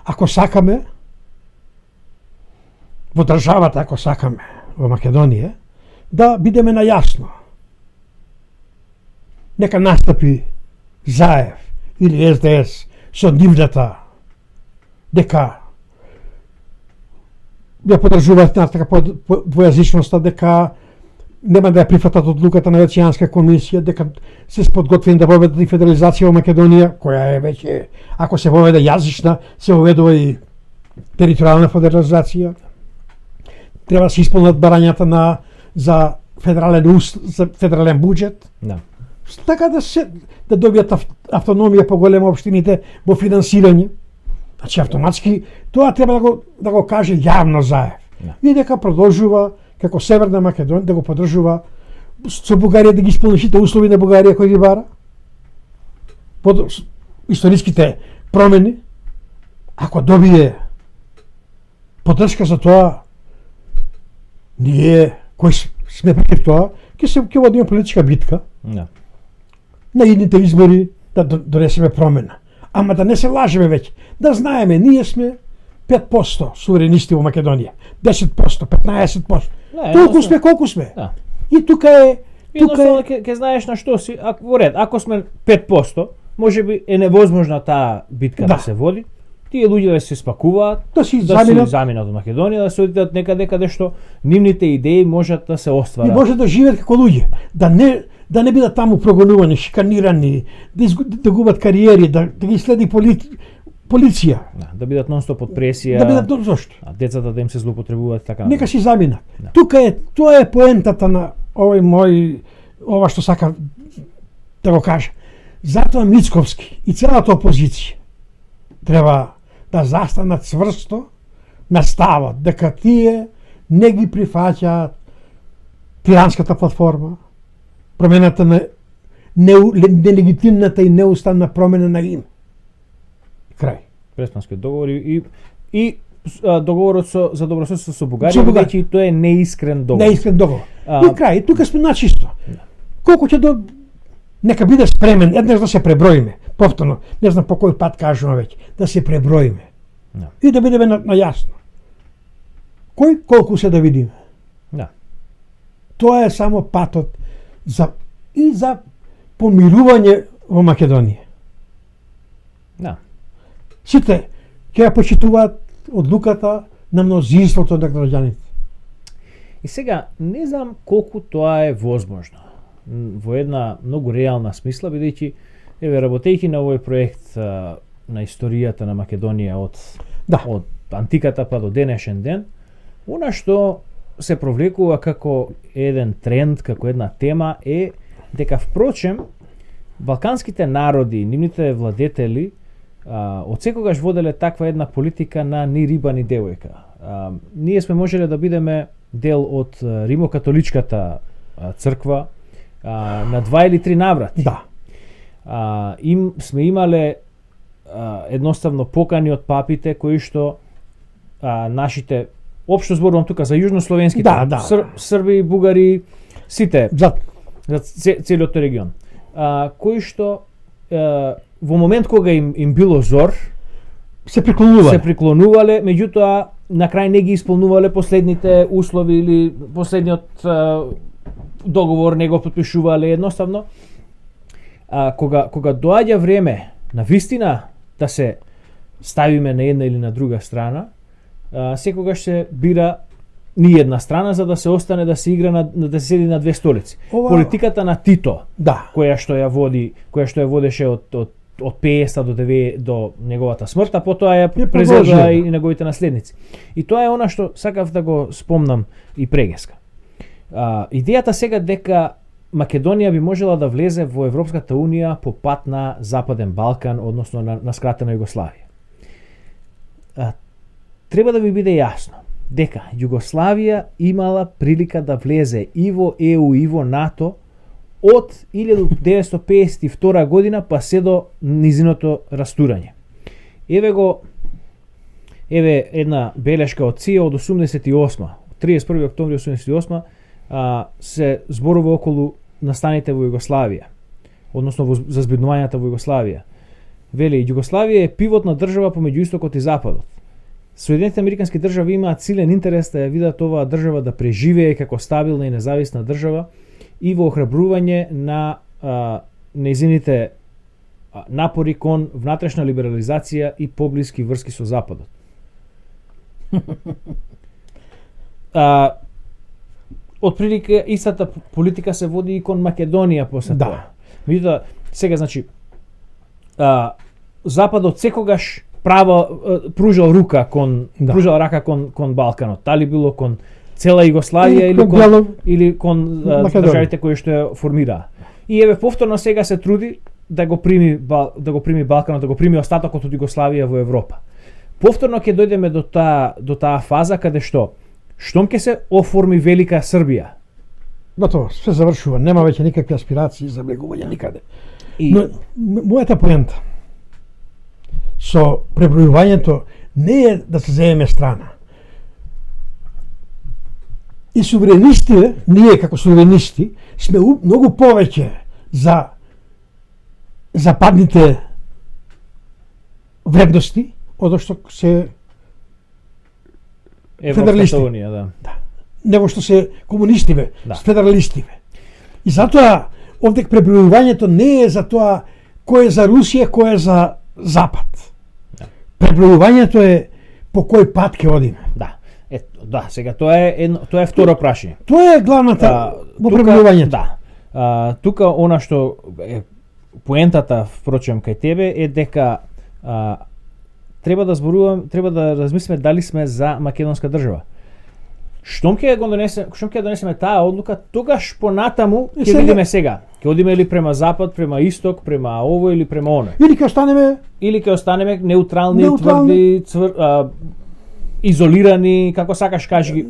ако сакаме во државата, ако сакаме во Македонија, да бидеме најасно. Нека настапи Заев или СДС со нивната дека ја подржуваат така двојазичноста, дека нема да ја прифатат одлуката на Венецијанска комисија, дека се подготвени да воведат и федерализација во Македонија, која е веќе, ако се воведе јазична, се воведува и територијална федерализација. Треба да се исполнат барањата за федерален буџет. Да. Така да добијат автономија поголема општините во финансирање. Значи автоматски тоа треба да го каже јавно Заев. Да. И дека продолжува како Северна Македонија да го поддржува со Бугарија да ги исполни сите услови на Бугарија кои ги бара. Под историските промени, ако добие поддршка за тоа, ние кои сме против тоа, ќе водиме политичка битка. Да. На идните избори да донесеме промена. Ама да не се лажеме веќе. Да знаеме, ние сме 5% суверенисти во Македонија. 10%, 15%. Да, толку сме колку сме. Да. И тука е... Едноставно ќе знаеш на што си, во ред, ако сме 5%, можеби е невозможна таа битка да се води. Тие луѓе да се спакуваат, да си заминат од Македонија, да се одидат некаде каде што нивните идеи можат да се остварат. И може да живеат како луѓе, да не бидат таму прогонувани, шиканирани, да губат кариери, да ги следи полиција. Да бидат нонстоп под пресија. Да бидат зошто? Децата да им се злоупотребуваат така. Нека си заминат. Да. Тоа е поентата на ова што сака да го каже. Затоа Мицковски и целата опозиција треба да застанат цврсто на ставот дека тие не ги прифаќаат тиранската платформа, промената на нелегитимната и неуставна промена на име. Крај. Преспанскиот договор и договорот за добрососедство со Бугарија, бидејќи тоа е неискрен договор. Неискрен договор. И крај, и тука сме начисто. Колку ќе нека биде спремен, еднаш да се преброиме. Повторно, не знам по кој пат кажувам веќе, да се преброиме. Да. И да бидеме на јасно. Кој колку се да видиме. Да. Тоа е само патот за помирување во Македонија. Да. Сите ќе ја почитуваат одлуката на мнозинството на граѓаните. И сега, не знам колку тоа е возможно во една многу реална смисла, бидејќи работејќи на овој проект на историјата на Македонија од антиката па до денешен ден, она што се провлекува како еден тренд, како една тема е дека впрочем балканските народи, нивните владетели од секогаш воделе таква една политика на ни риба ни девојка. Ние сме можеле да бидеме дел од римокатоличката црква на 2 или 3 наврати. Да. Сме имале едноставно покани од папите кои што нашите, општо зборувам тука за јужнословенските, срби, бугари, сите, за целиот регион, кои што во момент кога им било зор, се преклонувале, меѓутоа на крај не ги исполнувале последните услови или последниот договор не го потпишувале едноставно. Кога доаѓа време на вистина да се ставиме на една или на друга страна, секогаш се бира ни една страна за да се остане да се игра да се седи на две столици. Политиката на Тито, која што ја водеше од 50 до 9 до неговата смрт, а потоа ја презедува и неговите наследници. И тоа е она што сакав да го спомнам и прегеска. Идејата сега дека Македонија би можела да влезе во Европската унија по пат на Западен Балкан, односно на скратена Југославија. Треба да ви биде јасно дека Југославија имала прилика да влезе и во ЕУ и во НАТО од 1952 година па се до низиното растурање. Еве една белешка од ЦИА од 88, 31 октомври 88, се зборува околу настаните во Југославија, односно за збеднувањата во Југославија. Вели, Југославија е пивотна држава помеѓу истокот и западот. Соединетите американски држави имаат силен интерес да ја видат оваа држава да преживее како стабилна и независна држава и во охрабрување на нејзините напори кон внатрешна либерализација и поблиски врски со Западот. Отприлика истата политика се води и кон Македонија после тоа. Меѓутоа, сега значи Западот секогаш пружал рака кон Балканот, дали било кон цела Југославија или кон државите кои што ја формираа. И еве повторно сега се труди да го прими Балканот, да го прими остатокот од Југославија во Европа. Повторно ќе дојдеме до таа фаза каде штом ќе се оформи Велика Србија. Готово, се завршува, нема веќе никакви аспирации за влегување никаде. Но мојата поента со пребројувањето не е да се земеме страна. И суверенистите, ние како суверенисти, сме многу повеќе за западните вредности, од што се федералисти. Него што се комунистиве, федералистиве. И затоа овде пребројувањето не е за тоа кој е за Русија, кој е за Запад. Пребројувањето е по кој пат ќе одиме. Сега тоа е второ прашање. Тоа е главната во пребројувањето. Тука она што е поентата впрочем кај тебе е дека треба да размислиме дали сме за македонска држава. Штом ќе донесеме таа одлука, тогаш понатаму ќе видиме сега. Ќе одиме ли према запад, према исток, према ово или према оно. Или ќе останеме неутрални, тврди, изолирани, како сакаш кажи ги,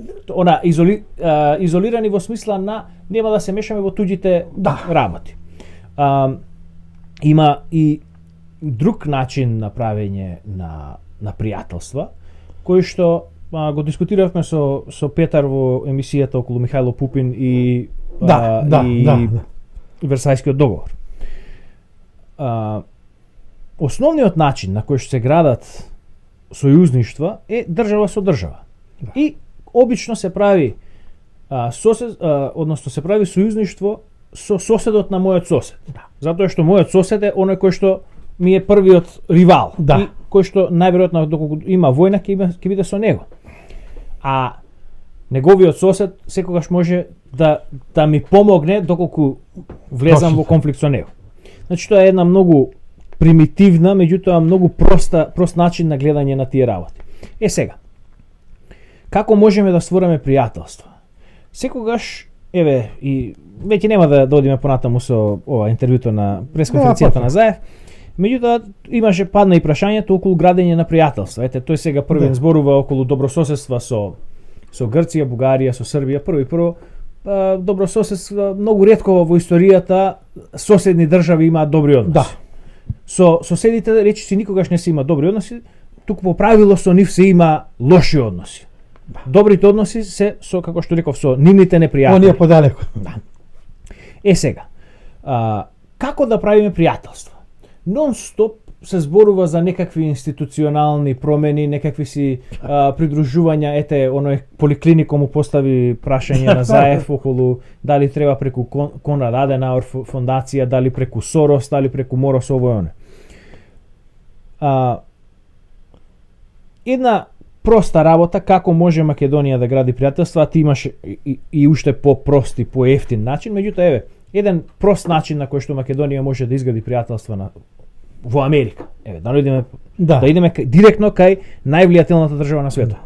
изолирани во смисла на нема да се мешаме во туѓите работи. Има и друг начин на правење на пријателства, кој што го дискутиравме со Петар во емисијата околу Михајло Пупин и Версајскиот договор. Основниот начин на кој што се градат сојузништва е држава со држава. И обично се прави односно се прави сојузништво со соседот на мојот сосед. Затоа што мојот сосед е оној кој што ми е првиот ривал и кој што најверојатно доколку има војна ќе биде со него. А неговиот сосед секогаш може да ми помогне доколку влезам во конфликт со него. Значи тоа е една многу примитивна, меѓутоа многу прост начин на гледање на тие работи. Сега, како можеме да створиме пријателства? Секогаш, и веќе нема да одиме понатаму со ова интервјуто на пресконференцијата на Заев, меѓутоа имаше падна и прашањето околу градење на пријателства. Тој сега првен зборува околу добрососедства со Грција, Бугарија, со Србија. Прво добрососедства многу ретко во историјата соседни држави имаат добри односи. Со соседите речиси никогаш не се има добри односи, туку по правило со нив се има лоши односи. Добрите односи се со, како што реков, со нивните непријатели. Оние подалеку. Сега, како да правиме пријателства? Нон-стоп се зборува за некакви институционални промени, некакви си придружувања, ете, оној поликлинико му постави прашање на Заев околу дали треба преку Конрад Аденауер фондација, дали преку Сорос, дали преку Морос, ово и оне. Една проста работа како може Македонија да гради пријателства, ти имаш и уште по-прост и по-ефтин начин, меѓутоа еве, еден прост начин на кој што Македонија може да изгради пријателства во Америка. Еве, да идеме директно кај највлијателната држава на светот.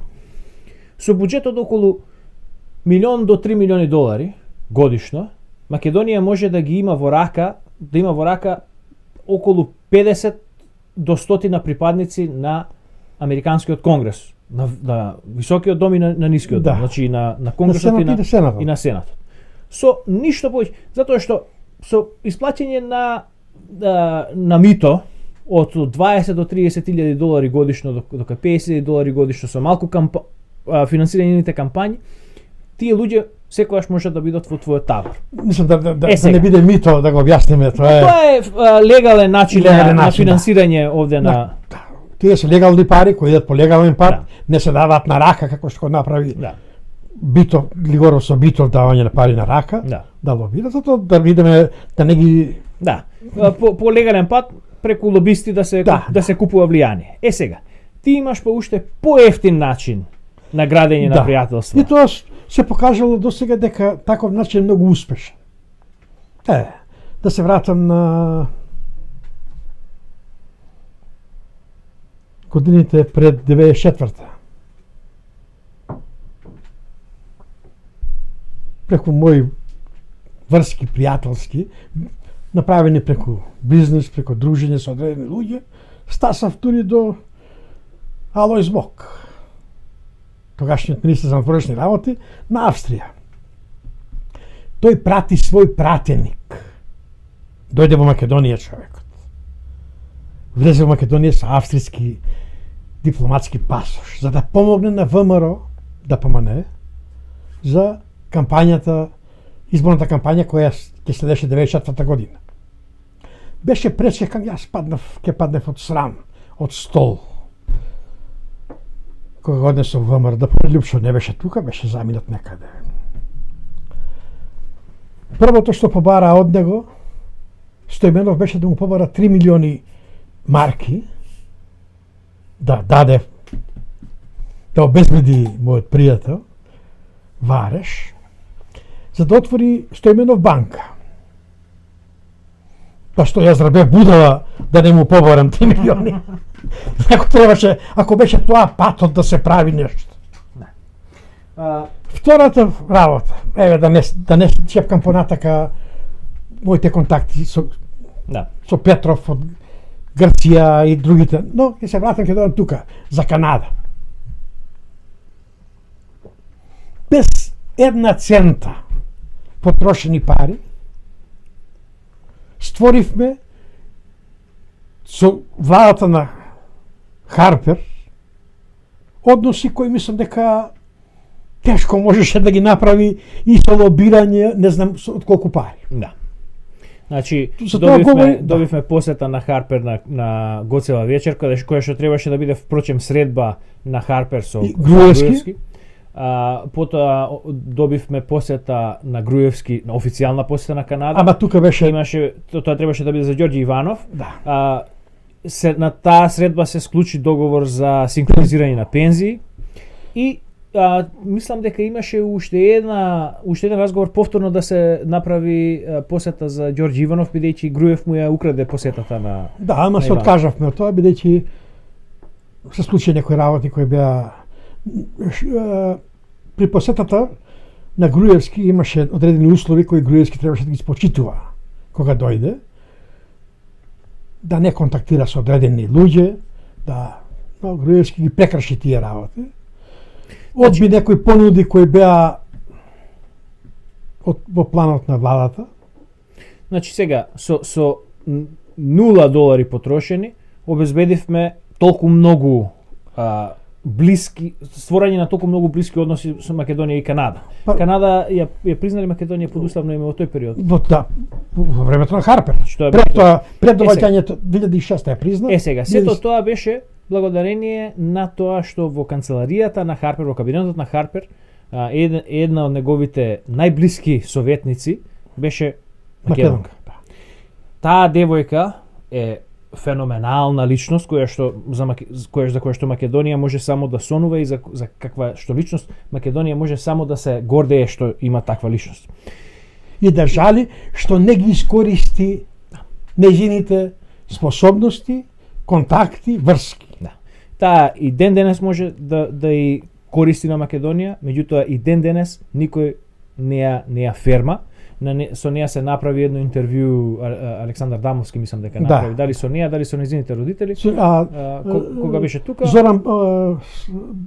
Со буџет од околу $1 до $3 милиони годишно, Македонија може да ги има во рака, околу 50 до 100 припадници на Американскиот конгрес, на високиот дом и на нискиот дом, значи на конгресот и на сенатот. Со ништо повеќе, затоа што со исплаќање на мито од 20 до $30,000 годишно до $50,000 годишно со малку финансираните кампањи, тие луѓе секогаш можат да бидат во твојот табор. Мислам да не биде мито, да го објасниме, тоа е легален начин на финансирање овде на тие се легални пари кои идат по легален пат, не се даваат на рака како што го направи Битов, Глигоров со Битов давање на пари на рака, да лобира, затоа да видиме да не ги по легален пат преку лобисти да се купува влијание. Сега, ти имаш по уште поевтин начин на градење на пријателство. И тоа се покажало досега дека таков начин е многу успешен. Да се вратам на годините пред 94-та. Преку мои врски пријателски, направени преку бизнес, преку дружење со одредени луѓе, стасав дури до Алојз Бок, тогашниот министер за внатрешни работи на Австрија. Тој прати свој пратеник. Дојде во Македонија човекот. Влезе во Македонија со австријски дипломатски пасош, за да помогне на ВМРО да помане за кампањата, изборната кампања која ќе следеше 94-та година. Беше пречекан, јас ќе паднав од срам, од стол. Кога го однесов ВМРО, да Лјупшо не беше тука, беше заминат некаде. Првото што побара од него, Стојменов, беше да му побара 3 милиони марки, да даде, да обезбеди мојот пријател, Вареш, за да отвори Стојменов банка. Па што јас бев будала да не му побарам 3 милиони. Ако беше тоа патот да се прави нешто. Втората работа, еве да не чепкам понатака моите контакти со Петров од Грција и другите, но ќе се вратам, ќе дојдам тука, за Канада. Без една цента потрошени пари, створивме со владата на Харпер односи кои мислам дека тешко можеше да ги направи и со лобирање, не знам од колку пари. Значи, добивме посета на Харпер на Гоцева вечерка, која што требаше да биде впрочем средба на Харпер со Груевски. Потоа добивме посета на Груевски, на официјална посета на Канада. Ама тука беше тоа требаше да биде за Ѓорѓи Иванов. На таа средба се склучи договор за синхронизирање на пензии и мислам дека имаше уште еден разговор повторно да се направи посета за Ѓорѓи Иванов, бидејќи Груев му ја украде посетата на ама се откажавме од тоа, бидејќи се случи некои работи кои беа при посетата на Груевски имаше одредени услови кои Груевски требаше да ги спочитува кога дојде, да не контактира со одредени луѓе, но Груевски ги прекрши тие работи. Одби некои понуди кои беа во планот на владата. Значи сега, со $0 потрошени, обезбедивме толку многу блиски, створање на толку многу блиски односи со Македонија и Канада. Канада ја признали Македонија под уставно име во тој период. Во времето на Харпер. Пред доаѓањето 2006 ја призна. Сега, сето тоа беше благодарение на тоа што во канцеларијата на Харпер, во кабинетот на Харпер, една од неговите најблиски советници беше македонка. Таа девојка е феноменална личност за која што Македонија може само да сонува и за каква што личност Македонија може само да се гордее што има таква личност. И да жали што не ги искористи нејзините способности, контакти, врски. Да. Таа и ден денес може да и користи на Македонија, меѓутоа и ден денес никој не ја ферма. Со неја се направи едно интервју, Александар Дамовски мислам дека направи, дали со неја, дали со нејзините родители, кога беше тука. Зоран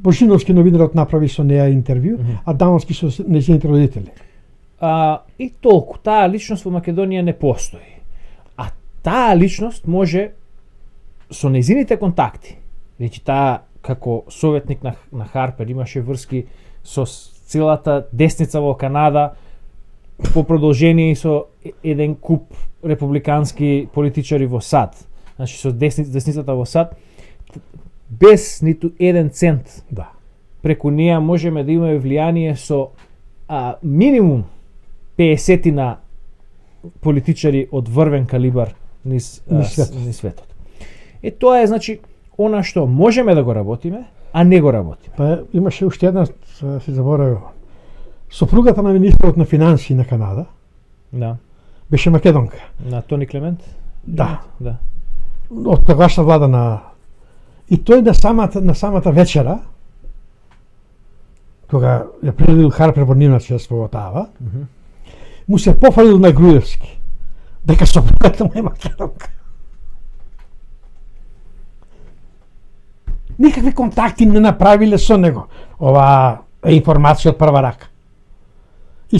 Божиновски новинарот направи со неја интервју, а Дамовски со нејзините родители. И толку, таа личност во Македонија не постои. А таа личност може со нејзините контакти, значи таа како советник на Харпер имаше врски со целата десница во Канада, по продолжение и со еден куп републикански политичари во САД, значи со десницата во САД, без ниту еден цент. Да. Преку неја можеме да имаме влијание со минимум 50 политичари од врвен калибар низ светот. И тоа е значи она што можеме да го работиме, а не го работиме. Па имаше уште една, се заборавив. Сопругата на министерот на финансии на Канада, да, беше македонка. На Тони Клемент? Да. Да. Од тогашна влада на... И тој на самата вечера, кога ја предвидил Харпер во нивна чест во Отава, му се пофалил на Груевски, дека сопругата му е македонка. Никакви контакти не направиле со него. Ова е информација од прва рака. И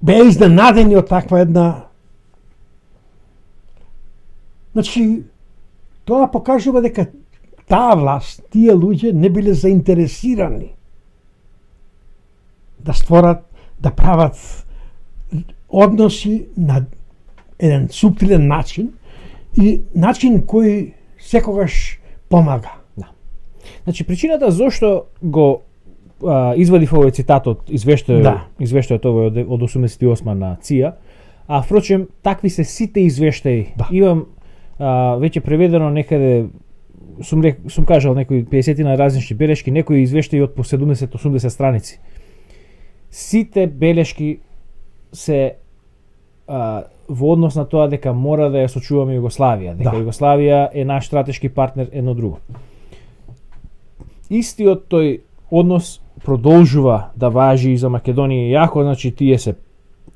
беа изненадени од таква една... Значи, тоа покажува дека таа власт, тие луѓе не биле заинтересирани да створат, да прават односи на еден суптилен начин и начин кој секогаш помага. Да. Значи, причината зошто го извадив овој цитат од извештајот овој од 88 на ЦИА, а впрочем такви се сите извештаи. Да. Имам веќе преведено некаде, сум кажал некои 50 на различни белешки, некои извештаи од по 70-80 страници. Сите белешки се во однос на тоа дека мора да ја сочуваме Југославија, дека Југославија е наш стратешки партнер едно друго. Истиот тој однос продолжува да важи и за Македонија, иако значи тие се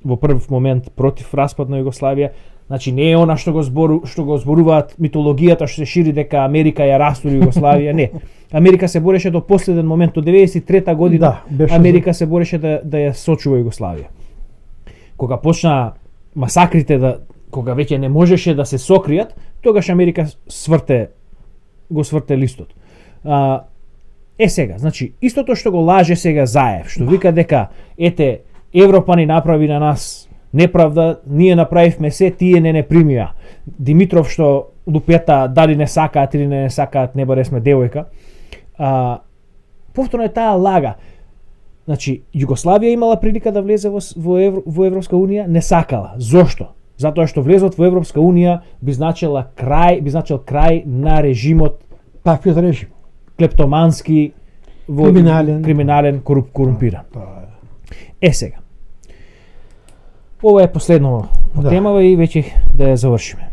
во прв момент против распад на Југославија, значи не е она што го зборуваат митологијата што се шири дека Америка ја растури Југославија, не. Америка се бореше до последен момент, до 93-та година, Америка се бореше да ја сочува Југославија. Кога почна масакрите, кога веќе не можеше да се сокријат, тогаш Америка го сврте листот. Сега, значи, истото што го лаже сега Заев, што вика дека, ете, Европа ни направи на нас неправда, ние направивме се, тие не примија. Димитров што лупета, дали не сакаат или не сакаат, не баре сме девојка. Повторно е таа лага. Значи, Југославија имала прилика да влезе во Европска Унија, не сакала. Зошто? Затоа што влезот во Европска Унија би значил крај на режимот, таквиот режим. Клептомански, криминален, корумпиран. Сега. Ова е последно темава и веќе да ја завршиме.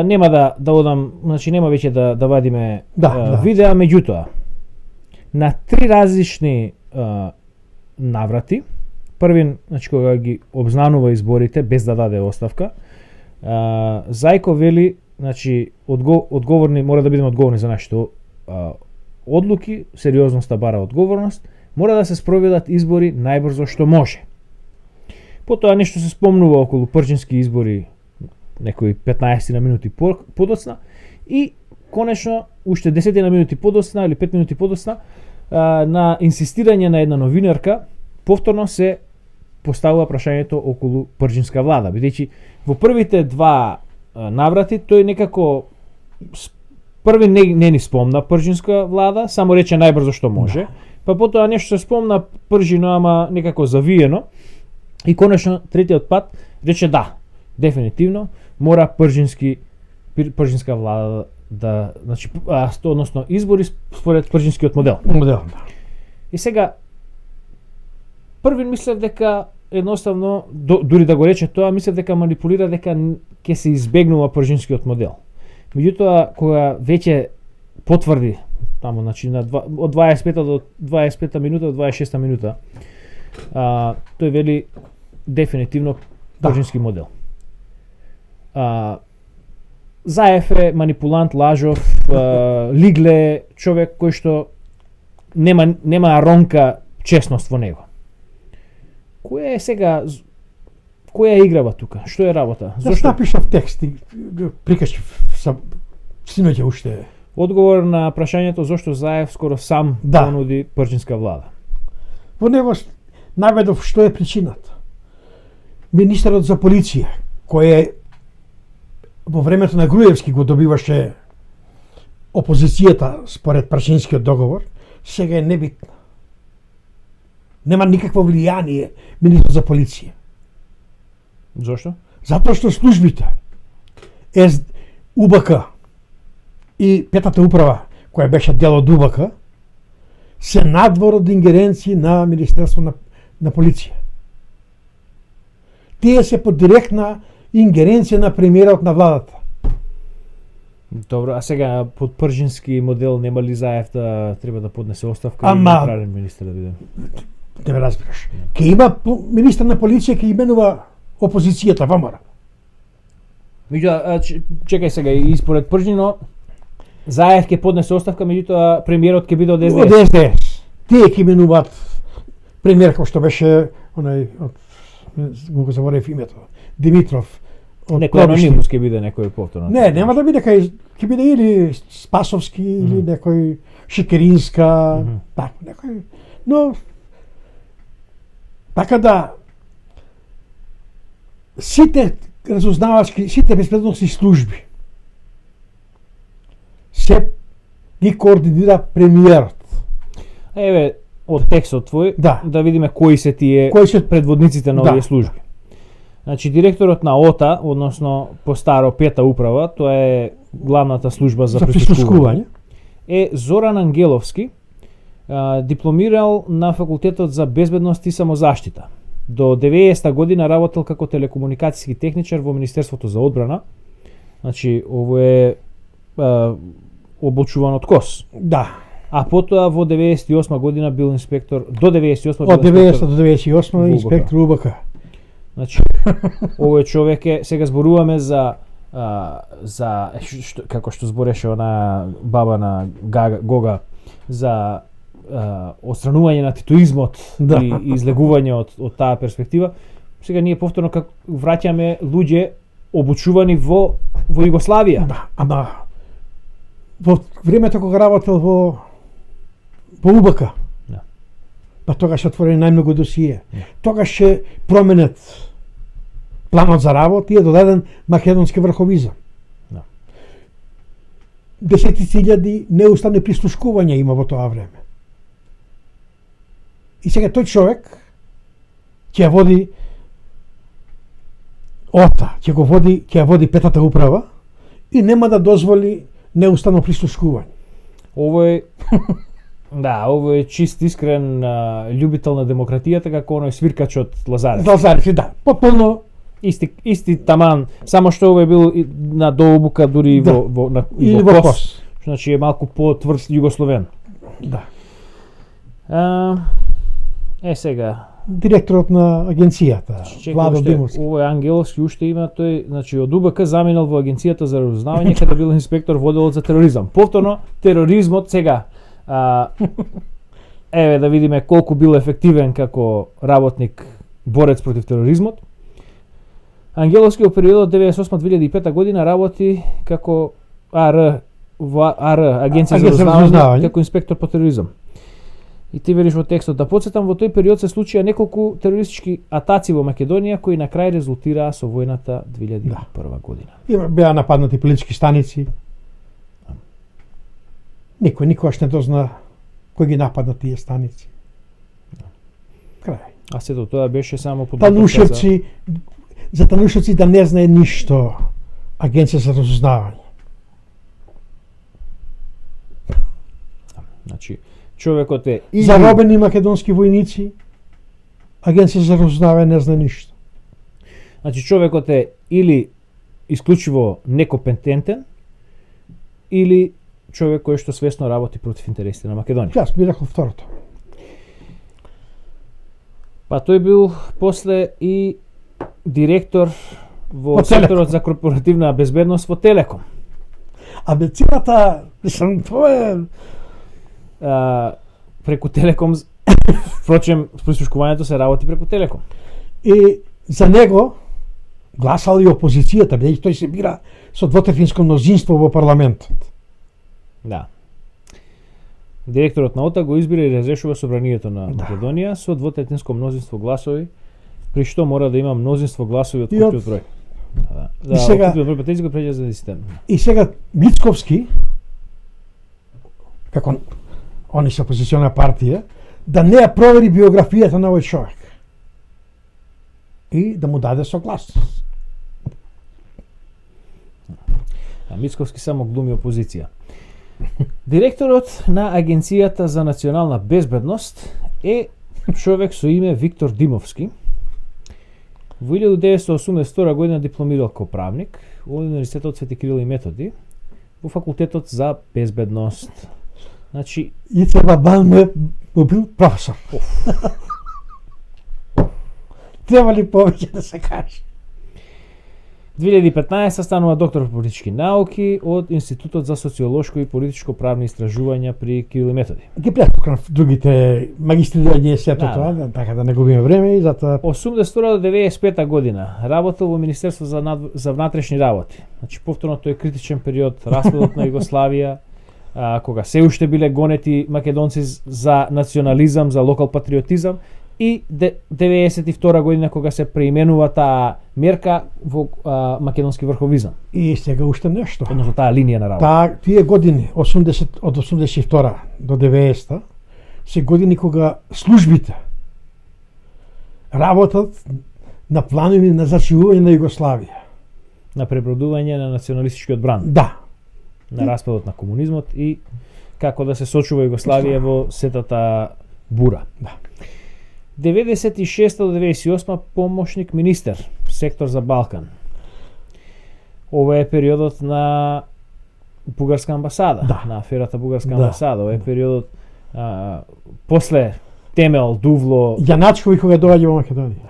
Нема да одам, значи нема веќе да вадиме видеа, меѓутоа на 3 различни наврати, првин, значи кога ги обзнанува изборите без да даде оставка, Зајко вели, значи одговорни, мора да бидеме одговорни за нашите одлуки, сериозноста бара одговорност, мора да се спроведат избори најбрзо што може. Потоа нешто се спомнува околу прчински избори, некои 15 на минути подоцна, и конечно, уште 10 минути подоцна или 5 минути подоцна, на инсистирање на една новинарка, повторно се поставува прашањето околу пржинска влада, бидејќи во првите два наврати тој некако први не ни спомна пржинска влада, само рече најбрзо што може, па потоа нешто се спомна пржино, ама некако завиено, и конечно третиот пат рече да, дефинитивно мора пржинска влада да, значи, односно избори според пржинскиот модел. И сега првин мислев дека едноставно дури да го рече тоа, мислев дека манипулира дека ќе се избегнува пржинскиот модел. Меѓутоа кога веќе потврди таму, значи од 25 до 25 минута до 26 минута, тој вели дефинитивно пржински модел. Заев е манипулант, лажов, лигле, човек кој што нема ронка честност во него. Која е сега, која е играва тука? Што е работа? Зашто напишав текст и прикачив синоќа уште. Одговор на прашањето зошто Заев скоро сам понуди пржинска влада. Во него наведов што е причината. Министерот за полиција, кој во времето на Груевски го добиваше опозицијата според Прашинскиот договор, сега е небитна. Нема никакво влијание министерот за полиција. Зошто? Затоа што службите УБК и петата управа, која беше дел од УБК, се надвор од ингеренции на Министерство на полиција. Тие се под директна ингеренција на премиерот на владата. Добро, а сега под пржински модел нема ли Заев да треба да поднесе оставка и направен министер да биде? Не ме разбираш. Ке има министер на полиција, ке именува опозицијата ВМРО. Меѓутоа, чекај сега, и според Пржино, Заев ќе поднесе оставка, меѓутоа премиерот ќе биде од СДС. Од СДС. Тие ќе именуваат премиер кој што беше онај го заборев името, Димитров. Некој анонимус ќе биде некој повторно. Не, нема да биде ќе биде или Спасовски или некој Шекеринска, така некој. Но така да сите разузнавачки, сите безбедносни служби се ги координира премиерот. Еве, од текстот твој, да видиме кои се тие предводниците на овие служби. Значи, директорот на ОТА, односно по старо пета управа, тоа е главната служба за прислушкување, е Зоран Ангеловски, дипломирал на факултетот за безбедност и самозаштита. До 90-та година работел како телекомуникацијски техничар во Министерството за одбрана. Значи, ово е обучуван од КОС. Да. А потоа во 98 година бил инспектор, до 98 од 90 до 98 инспектор УБК. Значи, овој човек е, сега зборуваме за како што збореше она баба на Гога, за отстранување на титуизмот и излегување од таа перспектива. Сега ние повторно враќаме луѓе обучувани во Југославија. Да, ама во времето кога работел во УБК, па тогаш се отворени најмногу досие. Тогаш ќе променет планот за работа и е додаден македонски врховизам. Десетици илјади неуставни прислушкувања има во тоа време. И сега тој човек ќе води ОТА, ќе води петата управа и нема да дозволи неуставно прислушкување. Овој овој е чист искрен љубител на демократијата, како оној свиркачот Лазарев. Лазарев, да, потполно исти таман, само што овој бил на дообука дури во КОС. Значи е малку потврд југословен. Да. Сега директорот на агенцијата, Владо Димовски. Овој Ангеловски уште има тој, значи од УБК заминал во агенцијата за разузнавање каде бил инспектор воделот за тероризам. Повторно тероризмот сега еве да видиме колку бил ефективен како работник борец против тероризмот. Ангеловски во периодот 98-2005 година работи како АР во АР, Агенција за разузнавање, како инспектор по тероризам. И ти велиш во текстот, да подсетам, во тој период се случија неколку терористички атаци во Македонија кои на крај резултираа со војната 2001 година. И беа нападнати политички станици. Никој никогаш не дозна кој ги нападна тие станици. Крај. А сето тоа беше само подготовка Танушевци, за Танушевци да не знае ништо Агенција за разузнавање. Значи, човекот е или... Заробени македонски војници, Агенција за разузнавање не знае ништо. Значи, човекот е или исклучиво некомпетентен, или човек кој што свесно работи против интересите на Македонија. Јас би рекол второто. Па тој бил после и директор во По секторот за корпоративна безбедност во Телеком. А бецилата, мислам, тоа е... Преку Телеком, впрочем, прислушкувањето се работи преку Телеком. И за него гласала и опозицијата, бидејќи тој се бира со двотретинско мнозинство во парламентот. Да. Директорот на ОТА го избира и разрешува собранието на Македонија со двотретинско мнозинство гласови, при што мора да има мнозинство гласови од купиот број. Да, сега, купиот број патици го преѓа за 10. И сега Мицковски, како они се опозициона партија, да не ја провери биографијата на овој човек. И да му даде согласност. А Мицковски само глуми опозиција. Директорот на Агенцијата за национална безбедност е човек со име Виктор Димовски. Во 1982 година дипломирал како правник во Универзитетот Свети Кирил и Методи во факултетот за безбедност. Значи, Ица Бабан му бил професор. Треба ли повеќе да се каже? 2015 станува доктор по политички науки од Институтот за социолошко и политичко правни истражувања при Кирил и Методи. Ги прескокнав другите магистри да ги сето тоа, така да не губиме време и затоа 82 до 95 година работел во Министерство за внатрешни работи. Значи повторно тој критичен период, распадот на Југославија, кога се уште биле гонети македонци за национализам, за локал патриотизам, и 92 година кога се преименува таа мерка во македонски врховизам. И сега уште нешто. Односно таа линија на работа. Тие години, 80, од 82 до 90 се години кога службите работат на планови на зачувување на Југославија. На пребродување на националистичкиот бранд. Да. На распадот на комунизмот и како да се сочува Југославија во сетата бура. Да. 96 до 98 помошник министер, сектор за Балкан. Ова е периодот на Бугарска амбасада, на аферата Бугарска амбасада. Ова е периодот после Темел, Дувло... Јаначкови кога доаѓа во Македонија.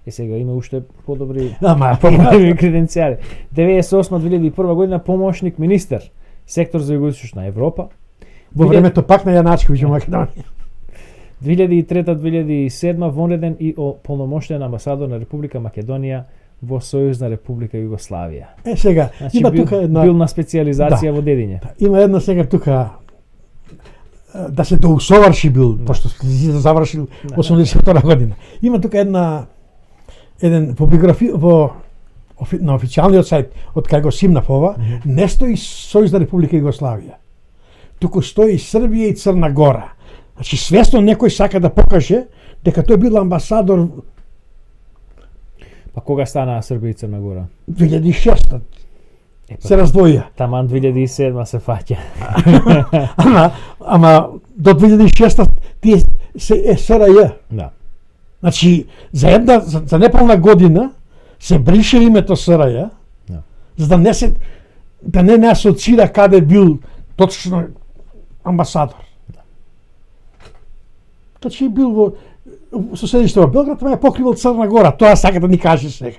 Сега има уште подобри подобри креденцијали. 98-2001 година помошник министер, сектор за Југоисточна Европа. Во времето пак на Јаначкови во Македонија. 2003-2007 вонреден и полномоштен амбасадор на Република Македонија во Сојузна Република Југославија. Сега, значи, има тука една... Бил на специализација во Дедиње. Има една сега тука да се доусоврши бил, пошто се завршил 82 година. Има тука еден по биографија на официјалниот сајт од кај го симнав ова, не стои Сојузна Република Југославија. Туку стои Србија и Црна Гора. Значи свесно некој сака да покаже дека тој бил амбасадор. Па кога стана Србија и Црна Гора? 2006 се раздвоија. Таман 2007 се фаќа. ама до 2006 тие се СРЈ. Да. Значи за неполна година се брише името СРЈ. Да. За да не асоцира каде бил точно амбасадор. Значи бил во соседиште во Белград, ама е покривал Црна Гора. Тоа сака да ни каже сега.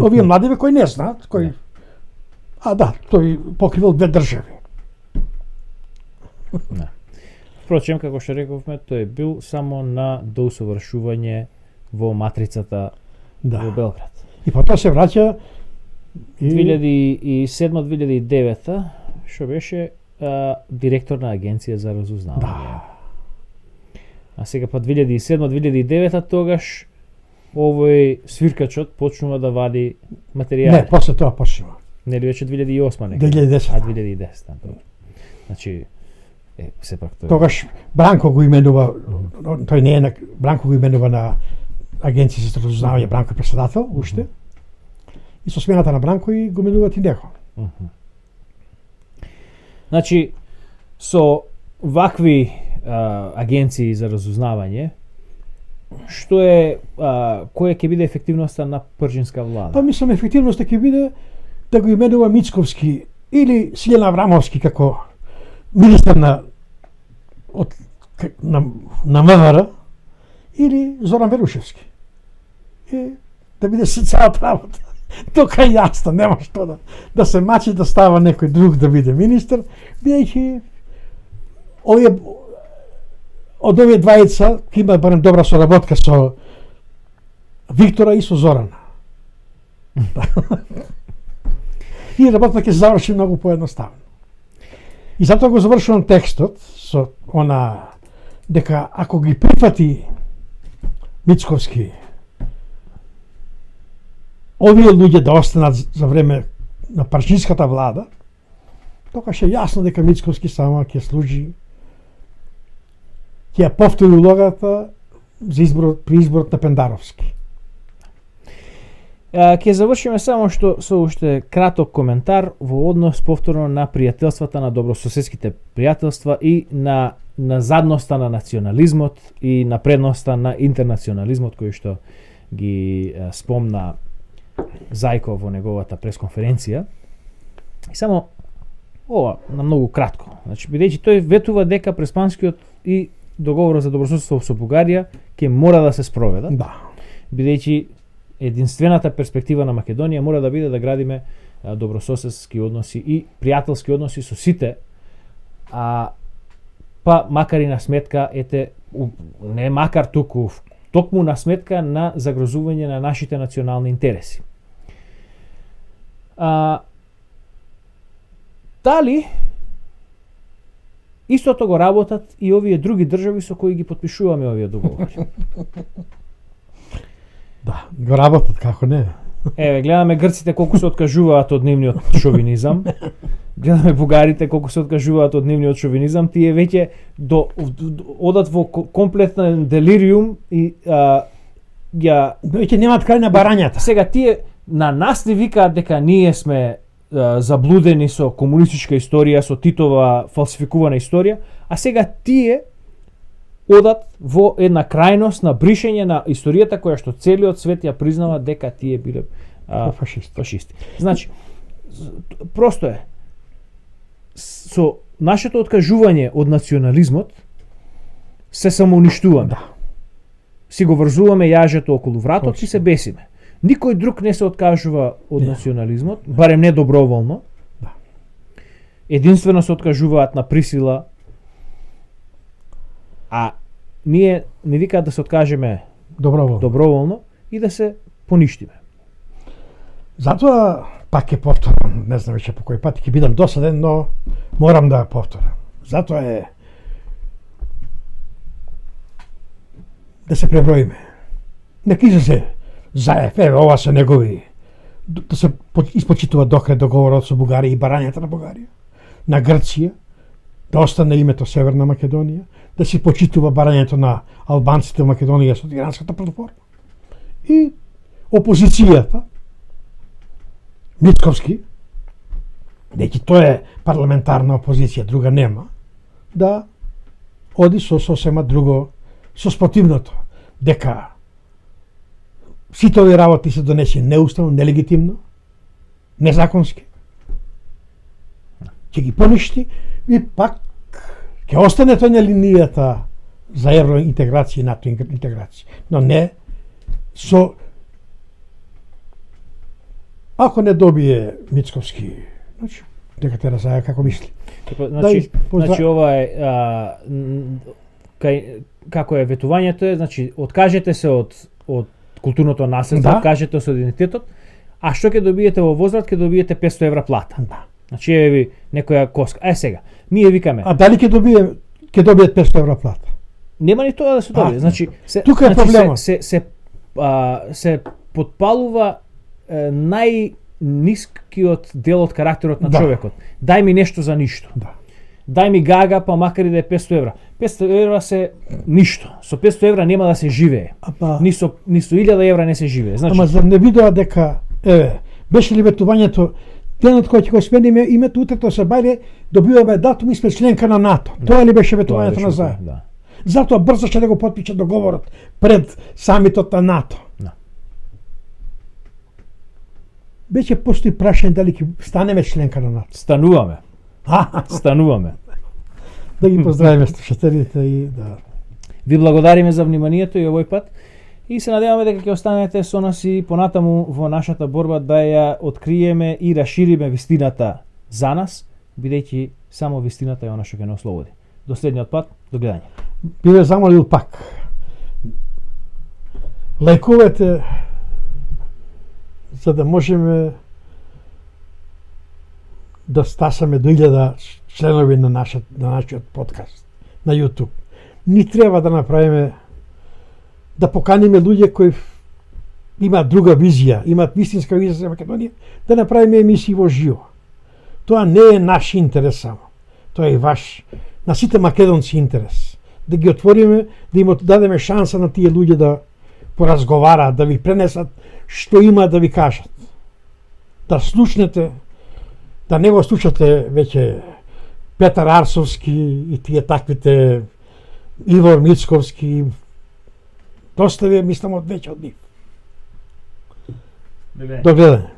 Овие младиве кои не знаат, кои тој покривал две држави. Да. Впрочем, како што рековме, тој бил само на доусовршување во матрицата во Белград. И потоа се враќа 2007-2009 што беше директор на агенција за разузнавање. Да. А сега па 2007-2009 тогаш овој свиркачот почнува да вади материјали. Не, после тоа почнува. Нели веќе 2008 некаде? 2010. А 2010, добро. Значи сепак тоа. Тогаш Бранко го именува, тој не е на Бранко го именува на агенција за разузнавање, Бранко е председател уште. И со смената на Бранко и го именуваат и него. Значи со вакви агенции за разузнавање, што е која ќе биде ефективноста на пржинска влада? Па мислам ефективноста ќе биде да го именува Мицковски или Силјан Аврамовски како министар на МВР или Зоран Верушевски. И да биде се цялата работа. Тока е јасно, нема што да се мачи да става некој друг да биде министар, бидејќи од овие двајца ќе има барем добра соработка со Виктора и со Зорана. И работата ќе се заврши многу поедноставно. И затоа го завршувам текстот со она дека ако ги прифати Мицковски овие луѓе да останат за време на парчинската влада, тогаш е јасно дека Мицковски само ќе служи, ќе ја повтори улогата за изборот, при изборот на Пендаровски. Ќе завршиме само што со уште краток коментар во однос повторно на пријателствата, на добрососедските пријателства и на задноста на национализмот и на предноста на интернационализмот кој што ги спомна Зајко во неговата пресконференција. И само ова на многу кратко. Значи бидејќи тој ветува дека Преспанскиот и договорот за добрососедство со Бугарија ќе мора да се спроведат. Да. Бидејќи единствената перспектива на Македонија мора да биде да градиме добрососедски односи и пријателски односи со сите, па макар и на сметка не макар токму на сметка на загрозување на нашите национални интереси. Дали истото го работат и овие други држави со кои ги потпишуваме овие договори? Да, го работат, како не. Еве, гледаме грците колку се откажуваат од нивниот шовинизам. Гледаме бугарите колку се откажуваат од нивниот шовинизам. Тие веќе одат во комплетен делириум и веќе немаат крај на барањата. Сега тие на нас ни викаат дека ние сме заблудени со комунистичка историја, со Титова фалсификувана историја, а сега тие одат во една крајност на бришење на историјата која што целиот свет ја признава дека тие биле фашисти. Значи, просто е со нашето откажување од национализмот се самоуништуваме. Да. Си го врзуваме јажето околу вратот и се бесиме. Никој друг не се откажува од национализмот, барем не доброволно. Да. Единствено се откажуваат на присила, а ние не викаат да се откажеме доброволно и да се поништиме. Затоа пак ќе повторам, не знам веќе по кој пат ќе бидам досаден, но морам да повторам. Затоа е да се преброиме. Нека се Заев, ова се негови, да се испочитува докрај договорот со Бугарија и барањата на Бугарија, на Грција, да остане името Северна Македонија, да се почитува барањето на албанците во Македонија со Тиранската платформа. И опозицијата, Мицковски, дејќи тоа е парламентарна опозиција, друга нема, да оди со сосема друго, со спротивното, дека сите овие работи се донесени неуставно, нелегитимно, незаконски. Ќе ги поништи и пак ќе остане тој на линијата за евроинтеграција и НАТО интеграција. Но не со... Ако не добие Мицковски, значи, дека те разаја како мисли. Значи ова е како е ветувањето е, значи откажете се од културното наследство, откажете се од идентитетот, а што ќе добиете во возврат, ќе добиете 500 евра плата. Да. Значи еве ви некоја коска. Сега, ние викаме, А дали ќе добијат 500 евра плата? нема ни тоа да се добие. Значи тука е проблемот. се потпалува најнискиот дел од карактерот на човекот. Дај ми нешто за ништо. Да. Дај ми гага, па макар и да е 500 евра. 500 евра се ништо. Со 500 евра нема да се живее. Ни со 1000 евра не се живее. Значи, Ама за не видоа дека беше ли ветувањето денот кој ќе го смениме името, утрето се бајле, добиваме датум и сме членка на НАТО. Тоа ли беше ветувањето на заедно? Да. Затоа брзаше да го потпише договорот пред самитот на НАТО. Да. Беше постои прашање дали ќе станеме членка на НАТО. Стануваме. Стануваме. Да ги поздравиме слушателите и да. Ви благодариме за вниманието и овој пат и се надеваме дека ќе останете со нас и понатаму во нашата борба да ја откриеме и расшириме вистината за нас, бидејќи само вистината е она што ќе не ослободи. До следниот пат, до гледање. Би ве замолил пак. Лајкувате за да можеме да стасаме до 1000 членови на нашиот подкаст на YouTube. Ни треба да направиме, да поканиме луѓе кои имаат друга визија, имаат вистинска визија за Македонија, да направиме емисии во живо. Тоа не е наш интерес само. Тоа е и ваш, на сите македонци интерес. Да ги отвориме, да им дадеме шанса на тие луѓе да поразговараат, да ви пренесат што има да ви кажат. Да слушнете, да не го слушате веќе Петар Арсовски и тие таквите Ивор Мицковски. Доста ви мислам од веќе од нив. До гледање.